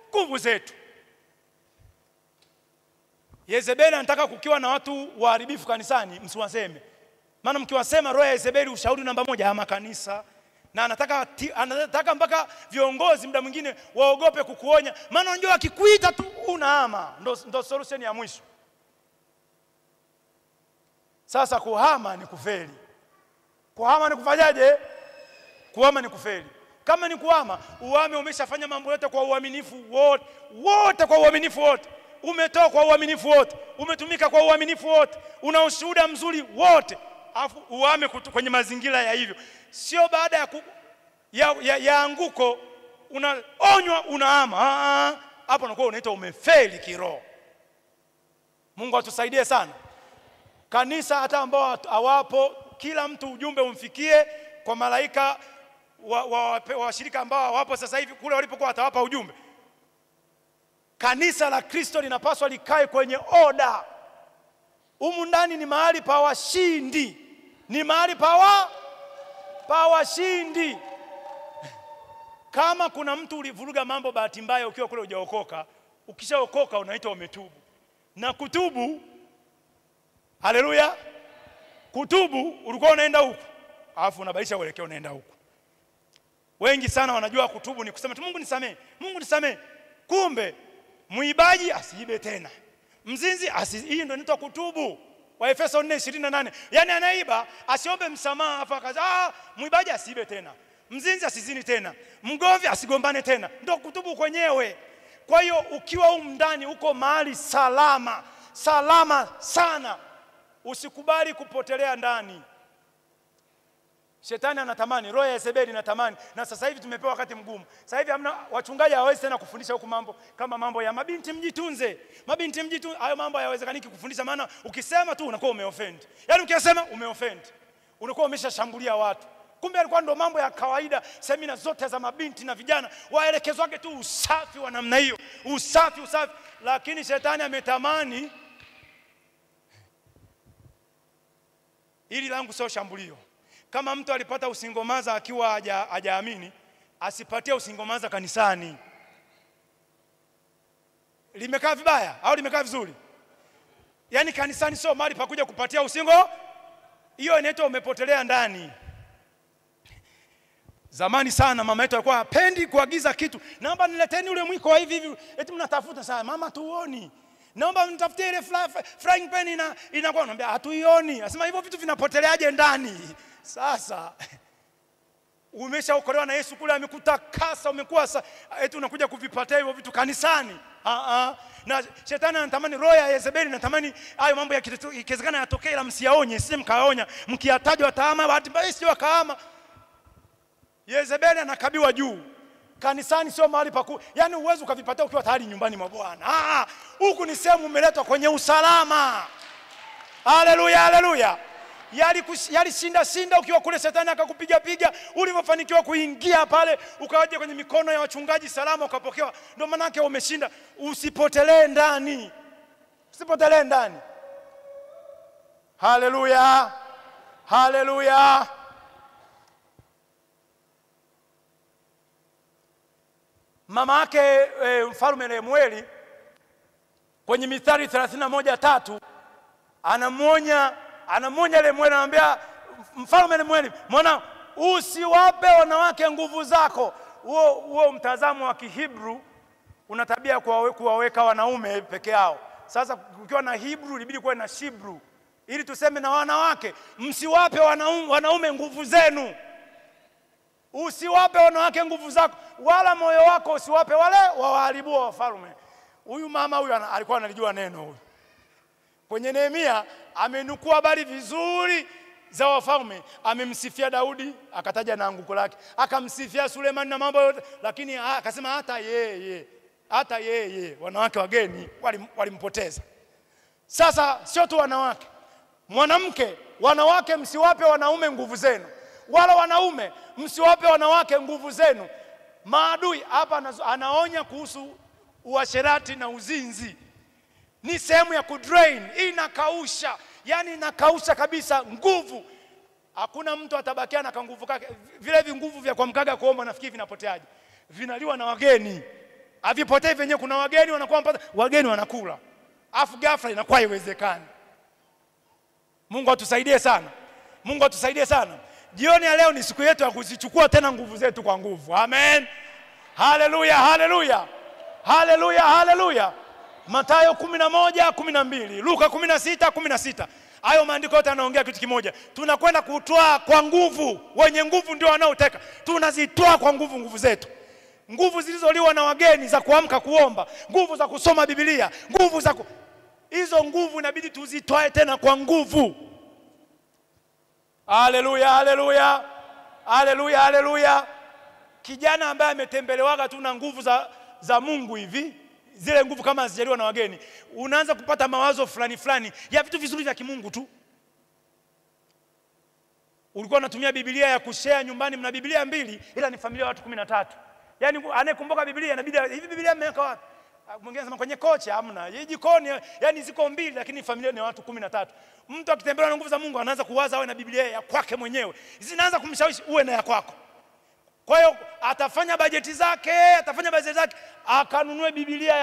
nguvu zetu. Yezebeli anataka kukiwa na watu waharibifu kanisani, msiwaseme. Maana mkiwasema roho ya Yezebeli ushauri namba 1 ama kanisa. Na anataka mpaka viongozi muda mwingine waogope kukuonya. Maana unajua akikuita tu unahama. Ndo solution ya mwisho. Sasa kuhama ni kufeli. Kuhama ni kufanyaje? Kuhama ni kufeli. Kama ni kuhama, uhame umeshafanya mambo yote kwa uaminifu wote kwa uaminifu wote. Umetoa kwa uaminifu wote, umetumika kwa uaminifu wote, una ushuhuda mzuri wote, afu uhame kwenye mazingira ya hivyo. Sio baada ya anguko unaonywa unahama. Hapo unakuwa unaitwa umefeli kiroho. Mungu atusaidie sana. Kanisa hata ambao hawapo, kila mtu ujumbe umfikie kwa malaika washirika ambao hawapo sasa hivi, kule walipokuwa atawapa ujumbe. Kanisa la Kristo linapaswa likae kwenye oda. Humu ndani ni mahali pa washindi. Ni mahali pa washindi. Kama kuna mtu ulivuruga mambo bahati mbaya ukiwa kule hujaokoka, ukishaokoka unaitwa umetubu. Na kutubu, haleluya, kutubu ulikuwa unaenda huku, alafu unabadilisha uelekeo unaenda huku. Wengi sana wanajua kutubu ni kusema tu Mungu nisamee, Mungu nisamee. Kumbe muibaji asiibe tena, mzinzi hii ndio inaitwa kutubu. Waefeso 4:28. Yaani anaiba asiombe msamaha afa kaza, mwibaji asiibe tena, mzinzi asizini tena, mgovi asigombane tena, ndio kutubu kwenyewe. Kwa hiyo ukiwa ndani uko mahali salama, salama sana. Usikubali kupotelea ndani. Shetani anatamani, roho ya Yezebeli inatamani, na sasa hivi tumepewa wakati mgumu. Sasa hivi hamna wachungaji hawezi tena kufundisha huko mambo kama mambo ya mabinti mjitunze. Mabinti mjitunze, hayo mambo hayawezekani kufundisha, maana ukisema tu unakuwa umeoffend. Yaani ukisema umeoffend, unakuwa umeshashambulia watu. Kumbe alikuwa ndo mambo ya kawaida. Semina zote za mabinti na vijana waelekezwake tu usafi wa namna hiyo, usafi. Lakini shetani ametamani ili langu sio shambulio. Kama mtu alipata usingomaza akiwa hajaamini, asipatie usingomaza kanisani. Limekaa vibaya au limekaa vizuri? Yaani kanisani sio mahali pa kuja kupatia usingo. Hiyo inaitwa umepotelea ndani. Zamani sana mama yetu alikuwa hapendi kuagiza kitu. Naomba nileteni ule mwiko wa hivi. Eti mnatafuta sana, mama tuoni. Naomba mtafutie ile frying pan inakuwa, anambia hatuioni. Anasema hivyo vitu vinapoteleaje ndani? Sasa umeshaokolewa na Yesu, kule amekutakasa, umekuwa eti unakuja kuvipatia hivyo vitu kanisani. Na shetani anatamani, roho ya Yezebeli anatamani hayo mambo yakiwezekana yatokee, ila msiaonye, sije mkaonya, mkiataja wataama, bahati mbaya sio wakaama. Yezebeli anakabiwa juu. Kanisani sio mahali pa yaani uwezo ukavipatia ukiwa tayari nyumbani mwa Bwana. Huku ni sehemu umeletwa kwenye usalama. Haleluya, haleluya. Yalishinda ukiwa kule, shetani akakupiga. Ulipofanikiwa kuingia pale ukawaje kwenye mikono ya wachungaji salama, ukapokewa, ndio maana yake umeshinda. Usipotelee ndani. Usipotelee ndani. Haleluya. Haleluya. Mama yake mfalme Lemueli kwenye Mithali 31:3 anamuonya Lemueli, anamwambia mfalme Lemueli, mwana usiwape wanawake nguvu zako. Huo mtazamo wa Kihibru una tabia kuwaweka wanaume peke yao. Sasa ukiwa na Hebrew ilibidi kuwe na Shibru, ili tuseme na wanawake, msiwape wanaume nguvu zenu. Usiwape wanawake nguvu zako, wala moyo wako usiwape wale waharibu wa wafalme. Huyu mama huyu alikuwa analijua neno huyu. Kwenye Nehemia amenukua habari vizuri za wafalme. Amemsifia Daudi, akataja na anguko lake. Akamsifia Suleiman na mambo yote, lakini akasema hata yeye wanawake wageni walimpoteza. Sasa sio tu wanawake, mwanamke, wanawake msiwape wanaume nguvu zenu, wala wanaume msiwape wanawake nguvu zenu. Maadui hapa anaonya kuhusu uasherati na uzinzi. Ni sehemu ya kudrain, inakausha, yani inakausha kabisa nguvu. Hakuna mtu atabakia na nguvu kake. Vile nguvu vya kuamkaga kuomba nafikiri vinapoteaje? Vinaliwa na wageni. Havipotei venyewe, kuna wageni wanakuwa mpaka wageni wanakula. Afu ghafla inakuwa haiwezekani. Mungu atusaidie sana. Mungu atusaidie sana. Jioni ya leo ni siku yetu ya kuzichukua tena nguvu zetu kwa nguvu. Amen. Haleluya, haleluya. Haleluya, haleluya. Mathayo 11:12, Luka 16:16. Hayo maandiko yote yanaongea kitu kimoja. Tunakwenda kutoa kwa nguvu. Wenye nguvu ndio wanaoteka. Tunazitoa kwa nguvu zetu. Nguvu zilizoliwa na wageni za kuamka kuomba, nguvu za kusoma Biblia, hizo nguvu inabidi tuzitoe tena kwa nguvu. Haleluya, haleluya. Haleluya, haleluya. Kijana ambaye ametembelewaga tu na nguvu za Mungu hivi, zile nguvu kama hazijaliwa na wageni, unaanza kupata mawazo fulani ya vitu vizuri vya kimungu tu. Ulikuwa unatumia Biblia ya kushare nyumbani, mna Biblia 2 ila ni familia ya watu 13. Yaani anayekumbuka Biblia inabidi hivi, Biblia mmeweka wapi? Mwingine anasema kwenye kocha, hamna. Jikoni, yani ziko 2 lakini familia ni watu 13. Mtu akitembea na nguvu za Mungu anaanza kuwaza awe na Biblia ya kwake mwenyewe. Zinaanza kumshawishi uwe na ya kwako. Kwa hiyo atafanya bajeti zake, akanunue Biblia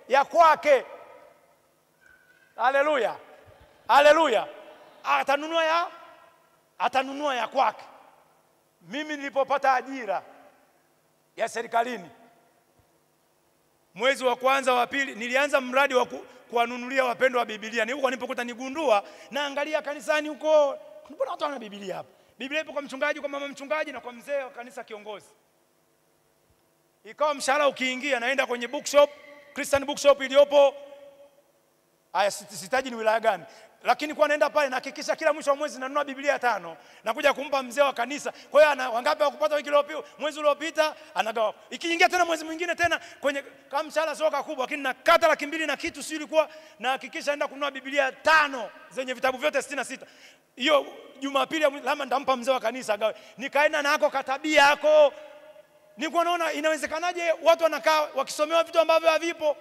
ya kwake. Haleluya. Haleluya. Atanunua ya kwake. Mimi nilipopata ajira ya serikalini, Mwezi wa kwanza wa pili nilianza mradi wa kuwanunulia wapendwa wa Biblia. Ni huko nilipokuta nigundua, naangalia kanisani huko, mbona watu wana Biblia hapa? Biblia ipo kwa mchungaji, kwa mama mchungaji na kwa mzee wa kanisa kiongozi. Ikawa mshahara ukiingia naenda kwenye bookshop, Christian bookshop iliyopo, sitaji ni wilaya gani, lakini kwa naenda pale nahakikisha kila mwisho wa mwezi nanunua Biblia 5 na kuja kumpa mzee wa kanisa. Kwa hiyo ana wangapi wakupata wiki iliyopita, mwezi uliopita anagawa. Ikiingia tena mwezi mwingine tena kwenye kama mshahara soka kubwa, lakini nakata 200 na kitu, sio ilikuwa nahakikisha naenda kununua Biblia 5 zenye vitabu vyote 66. Hiyo Jumapili lama ndampa mzee wa kanisa gawe. Nikaenda nako katabia yako. Nilikuwa naona inawezekanaje watu wanakaa wakisomewa vitu ambavyo havipo.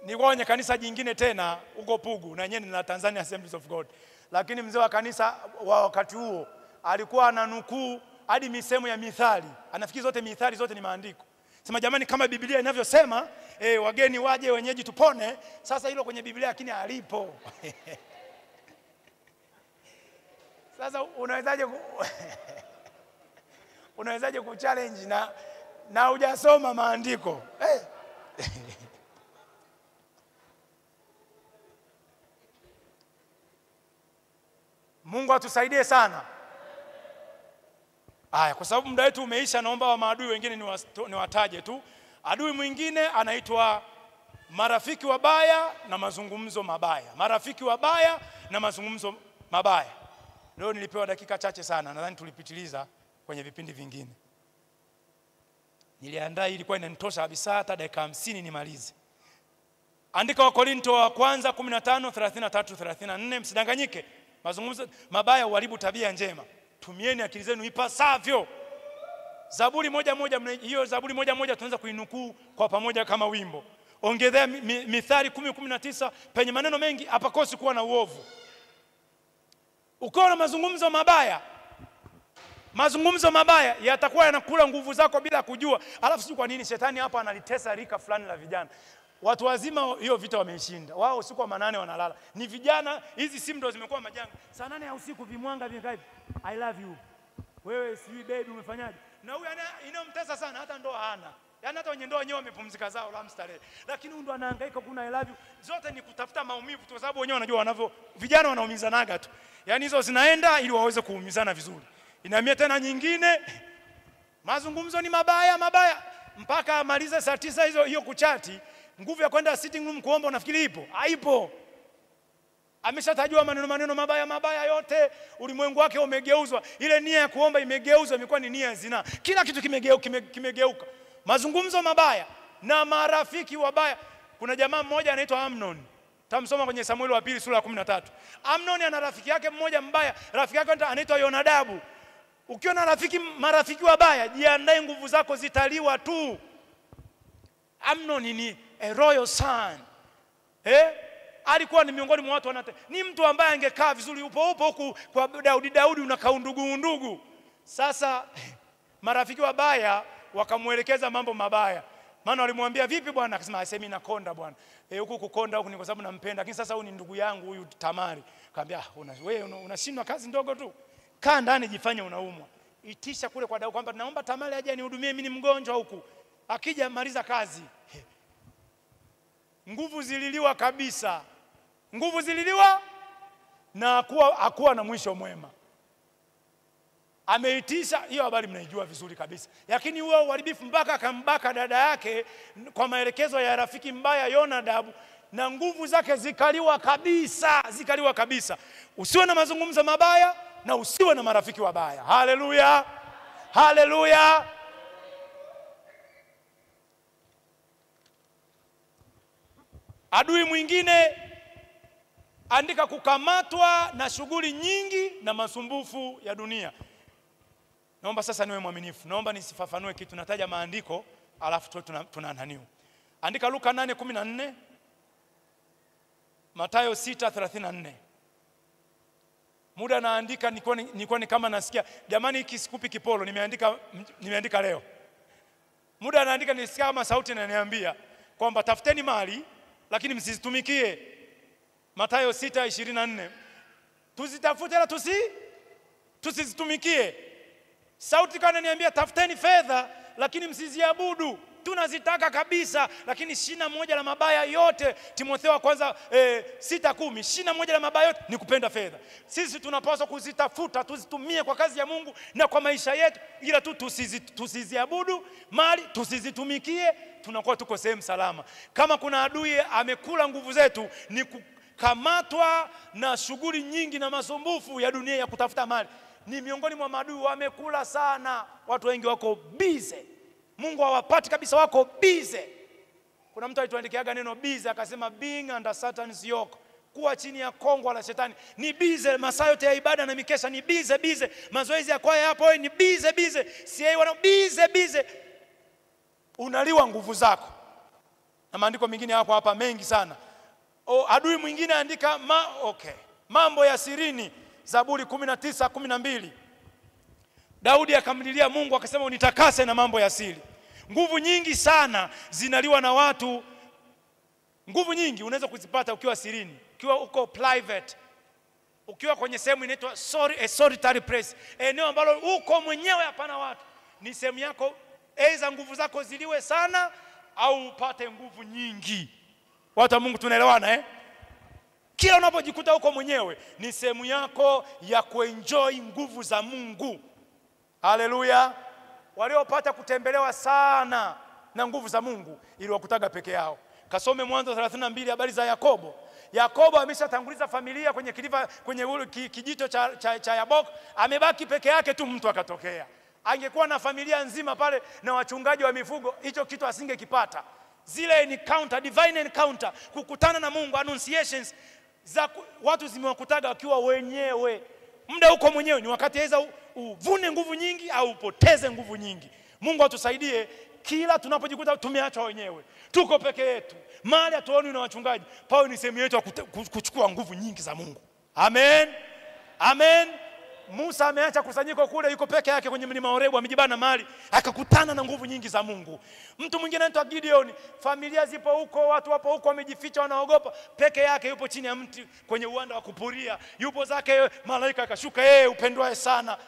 Nilikuwa kwenye kanisa jingine tena huko Pugu, na yenyewe ni la Tanzania Assemblies of God. Lakini mzee wa kanisa wa wakati huo alikuwa ananukuu hadi misemo ya mithali. Anafikiri zote mithali zote ni maandiko. Sema jamani, kama Biblia inavyosema, wageni waje wenyeji tupone. Sasa hilo kwenye Biblia lakini halipo. Sasa unawezaje kuchallenge na hujasoma maandiko? Mungu atusaidie sana. Kwa sababu muda wetu umeisha, naomba wa maadui wengine niwataje tu. Adui mwingine anaitwa marafiki wabaya na mazungumzo mabaya. Marafiki wabaya na mazungumzo mabaya. Leo nilipewa dakika chache sana, nadhani tulipitiliza kwenye vipindi vingine. Niliandaa ilikuwa inanitosha kabisa hata dakika 50 nimalize. Andika wa Korinto wa kwanza 15:33-34. Msidanganyike. Mazungumzo mabaya huharibu tabia njema. Tumieni akili zenu ipasavyo. Zaburi moja, hiyo Zaburi moja tunaanza kuinukuu kwa pamoja kama wimbo. Ongezea Mithali 10:19, penye maneno mengi hapakosi kuwa na uovu. Ukiwa na mazungumzo mabaya yatakuwa yanakula nguvu zako bila kujua. Alafu sio kwa nini shetani hapa analitesa rika fulani la vijana. Watu wazima hiyo vita wameishinda. Wao usiku wa manane wanalala. Ni vijana, hizi simu ndo zimekuwa majanga. Saa 8 ya usiku vimwanga vinga hivi. I love you. Wewe sijui baby umefanyaje? Na huyu inomtesa sana hata ndoa hana. Yaani hata wenye ndoa wenyewe wamepumzika zao la mstarehe. Lakini huyu ndo anahangaika kuna I love you. Zote ni kutafuta maumivu tu, kwa sababu wenyewe wanajua wanavyo vijana wanaumizanaga tu. Yaani hizo zinaenda ili waweze kuumizana vizuri. Inahamia tena nyingine. Mazungumzo ni mabaya mpaka amalize saa 9 hiyo kuchati. Nguvu ya kwenda sitting room kuomba unafikiri ipo? Haipo. Ameshatajua maneno mabaya yote, ulimwengu wake umegeuzwa. Ile nia ya kuomba imegeuzwa, imekuwa ni nia ya zina. Kila kitu kimegeuka. Mazungumzo mabaya na marafiki wabaya. Kuna jamaa mmoja anaitwa Amnon. Tamsoma kwenye Samueli wa 2 sura ya 13. Amnon ana rafiki yake mmoja mbaya. Rafiki yake anaitwa Yonadabu. Ukiwa na marafiki wabaya, jiandae nguvu zako zitaliwa tu. Amnon ni a royal son. Alikuwa ni miongoni mwa watu ni mtu ambaye angekaa vizuri upo huku kwa Daudi unakaa undugu. Sasa marafiki wabaya wakamuelekeza mambo mabaya. Maana walimwambia vipi bwana? Akasema asemi nakonda bwana. Huku kukonda huku ni kwa sababu nampenda. Lakini sasa huyu ni ndugu yangu huyu Tamari. Akamwambia wewe unashindwa kazi ndogo tu. Kaa ndani jifanye unaumwa. Itisha kule kwa Daudi kwamba naomba Tamari aje anihudumie, mimi ni mgonjwa huku. Akija maliza kazi. Nguvu zililiwa kabisa. Na hakuwa na mwisho mwema. Ameitisha, hiyo habari mnaijua vizuri kabisa. Lakini huo uharibifu mpaka akambaka dada yake kwa maelekezo ya rafiki mbaya Yonadabu, na nguvu zake zikaliwa kabisa. Usiwe na mazungumzo mabaya na usiwe na marafiki wabaya. Haleluya. Adui mwingine, andika kukamatwa na shughuli nyingi na masumbufu ya dunia. Naomba sasa niwe mwaminifu. Naomba nisifafanue kitu, nataja maandiko alafu tunananiu. Andika Luka 8:14, Mathayo 6:34. Muda naandika nilikuwa ni kama nasikia. Jamani hiki sikupi kipolo, nimeandika leo. Muda naandika nisikia kama sauti inaniambia kwamba tafuteni mali lakini msizitumikie. Mathayo 6:24. Tuzitafute la tusizitumikie. Sauti kana niambia tafuteni fedha lakini msiziabudu. Tunazitaka kabisa, lakini 21 la mabaya yote, Timotheo wa kwanza 6:10, 21 la mabaya yote ni kupenda fedha. Sisi tunapaswa kuzitafuta, tuzitumie kwa kazi ya Mungu na kwa maisha yetu, ila tu tusiziabudu mali, tusizitumikie, tunakuwa tuko sehemu salama. Kama kuna adui amekula nguvu zetu, ni kukamatwa na shughuli nyingi na masumbufu ya dunia ya kutafuta mali. Ni miongoni mwa maadui wamekula sana. Watu wengi wako busy, Mungu hawapati kabisa, wako busy. Kuna mtu alituandikiaga neno busy, akasema being under Satan's yoke, kuwa chini ya kongwa la shetani. Ni busy, masaa yote ya ibada na mikesha ni busy. Mazoezi ya kwaya hapo ni busy. Si wana busy. Unaliwa nguvu zako. Na maandiko mengine hapa mengi sana. Adui mwingine andika mambo ya sirini, Zaburi 19:12. Daudi akamlilia Mungu akasema unitakase na mambo ya siri. Nguvu nyingi sana zinaliwa na watu. Nguvu nyingi unaweza kuzipata ukiwa sirini, ukiwa uko private, ukiwa kwenye sehemu inaitwa solitary place, eneo ambalo uko mwenyewe, hapana watu. Ni sehemu yako, aidha nguvu zako ziliwe sana au upate nguvu nyingi. Watu wa Mungu tunaelewana Kila unapojikuta uko mwenyewe ni sehemu yako ya kuenjoy nguvu za Mungu. Haleluya. Waliopata kutembelewa sana na nguvu za Mungu ili wakutaga peke yao. Kasome Mwanzo 32 habari za Yakobo. Yakobo ameshatanguliza familia kwenye kiliva, kwenye kijito cha Yabok, amebaki peke yake tu, mtu akatokea. Angekuwa na familia nzima pale na wachungaji wa mifugo, hicho kitu asingekipata. Zile encounter, divine encounter, kukutana na Mungu, annunciations za watu zimewakutaga wakiwa wenyewe. Muda uko mwenyewe ni wakati aidha uvune nguvu nyingi au upoteze nguvu nyingi. Mungu atusaidie kila tunapojikuta tumeachwa wenyewe, tuko peke yetu, mahali hatuoni na wachungaji, pao ni sehemu yetu kuchukua nguvu nyingi za Mungu. Amen. Musa ameacha kusanyiko kule, yuko peke yake kwenye mlima Horebu, amejibana mahali, akakutana na nguvu nyingi za Mungu. Mtu mwingine anaitwa Gideon, familia zipo huko, watu wapo huko, wamejificha, wanaogopa, peke yake yupo chini ya mti kwenye uwanda wa kupuria, yupo zake, malaika akashuka, upendwae sana.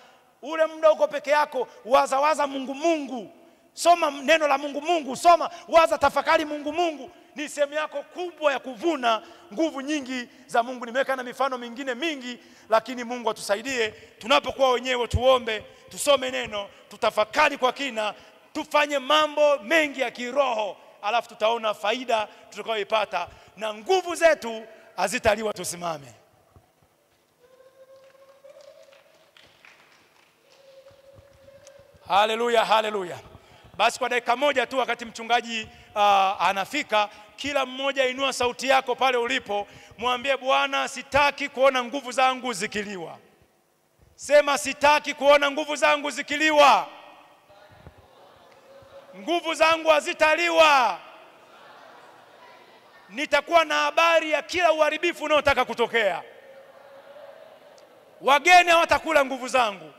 Ule muda uko peke yako, waza Mungu. Soma neno la Mungu, soma, waza, tafakari Mungu. Ni sehemu yako kubwa ya kuvuna nguvu nyingi za Mungu. Nimeweka na mifano mingine mingi, lakini Mungu atusaidie tunapokuwa wenyewe, tuombe, tusome neno, tutafakari kwa kina, tufanye mambo mengi ya kiroho, alafu tutaona faida tutakayoipata na nguvu zetu hazitaliwa. Tusimame. Haleluya. Basi kwa dakika moja tu, wakati mchungaji anafika, kila mmoja inua sauti yako pale ulipo, mwambie Bwana, sitaki kuona nguvu zangu zikiliwa. Sema, sitaki kuona nguvu zangu zikiliwa. Nguvu zangu hazitaliwa. Nitakuwa na habari ya kila uharibifu unaotaka kutokea. Wageni hawatakula nguvu zangu.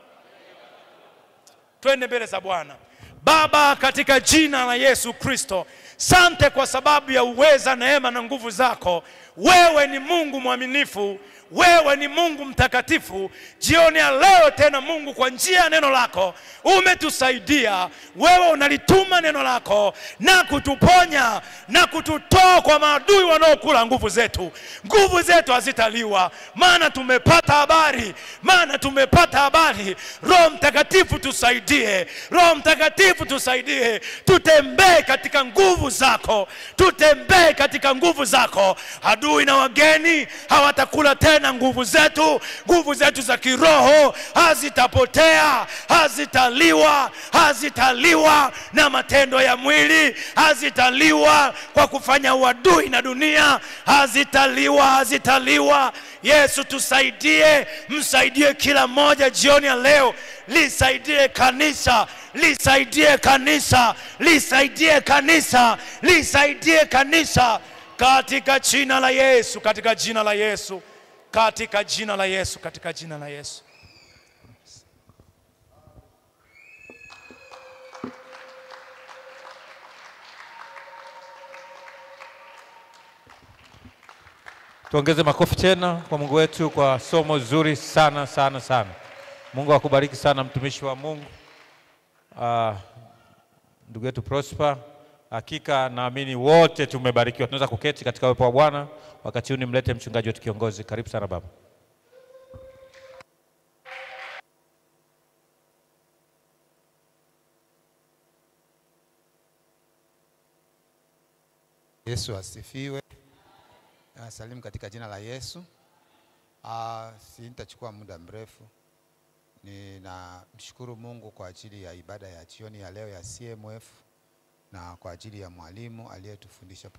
Twende mbele za Bwana. Baba, katika jina la Yesu Kristo, sante kwa sababu ya uweza, neema na nguvu zako. Wewe ni Mungu mwaminifu, wewe ni Mungu mtakatifu. Jioni ya leo tena Mungu, kwa njia ya neno lako umetusaidia. Wewe unalituma neno lako na kutuponya na kututoa kwa maadui wanaokula nguvu zetu. Nguvu zetu hazitaliwa, maana tumepata habari. Roho Mtakatifu tusaidie, Roho Mtakatifu tusaidie, tutembee katika nguvu zako, Adui na wageni hawatakula tena nguvu zetu za kiroho hazitapotea, hazitaliwa na matendo ya mwili, hazitaliwa kwa kufanya uadui na dunia, hazitaliwa. Yesu tusaidie, msaidie kila mmoja jioni ya leo, lisaidie kanisa, katika jina la Yesu. Tuongeze makofi tena kwa Mungu wetu kwa somo zuri sana. Mungu akubariki sana mtumishi wa Mungu. ndugu yetu Prosper. Hakika naamini wote tumebarikiwa. Tunaweza kuketi katika uwepo wa Bwana. Wakati huu nimlete mchungaji wetu kiongozi. Karibu sana baba. Yesu asifiwe. Nasalimu katika jina la Yesu. Sitachukua muda mrefu. Ninamshukuru Mungu kwa ajili ya ibada ya jioni ya leo ya CMF na kwa ajili ya mwalimu aliyetufundisha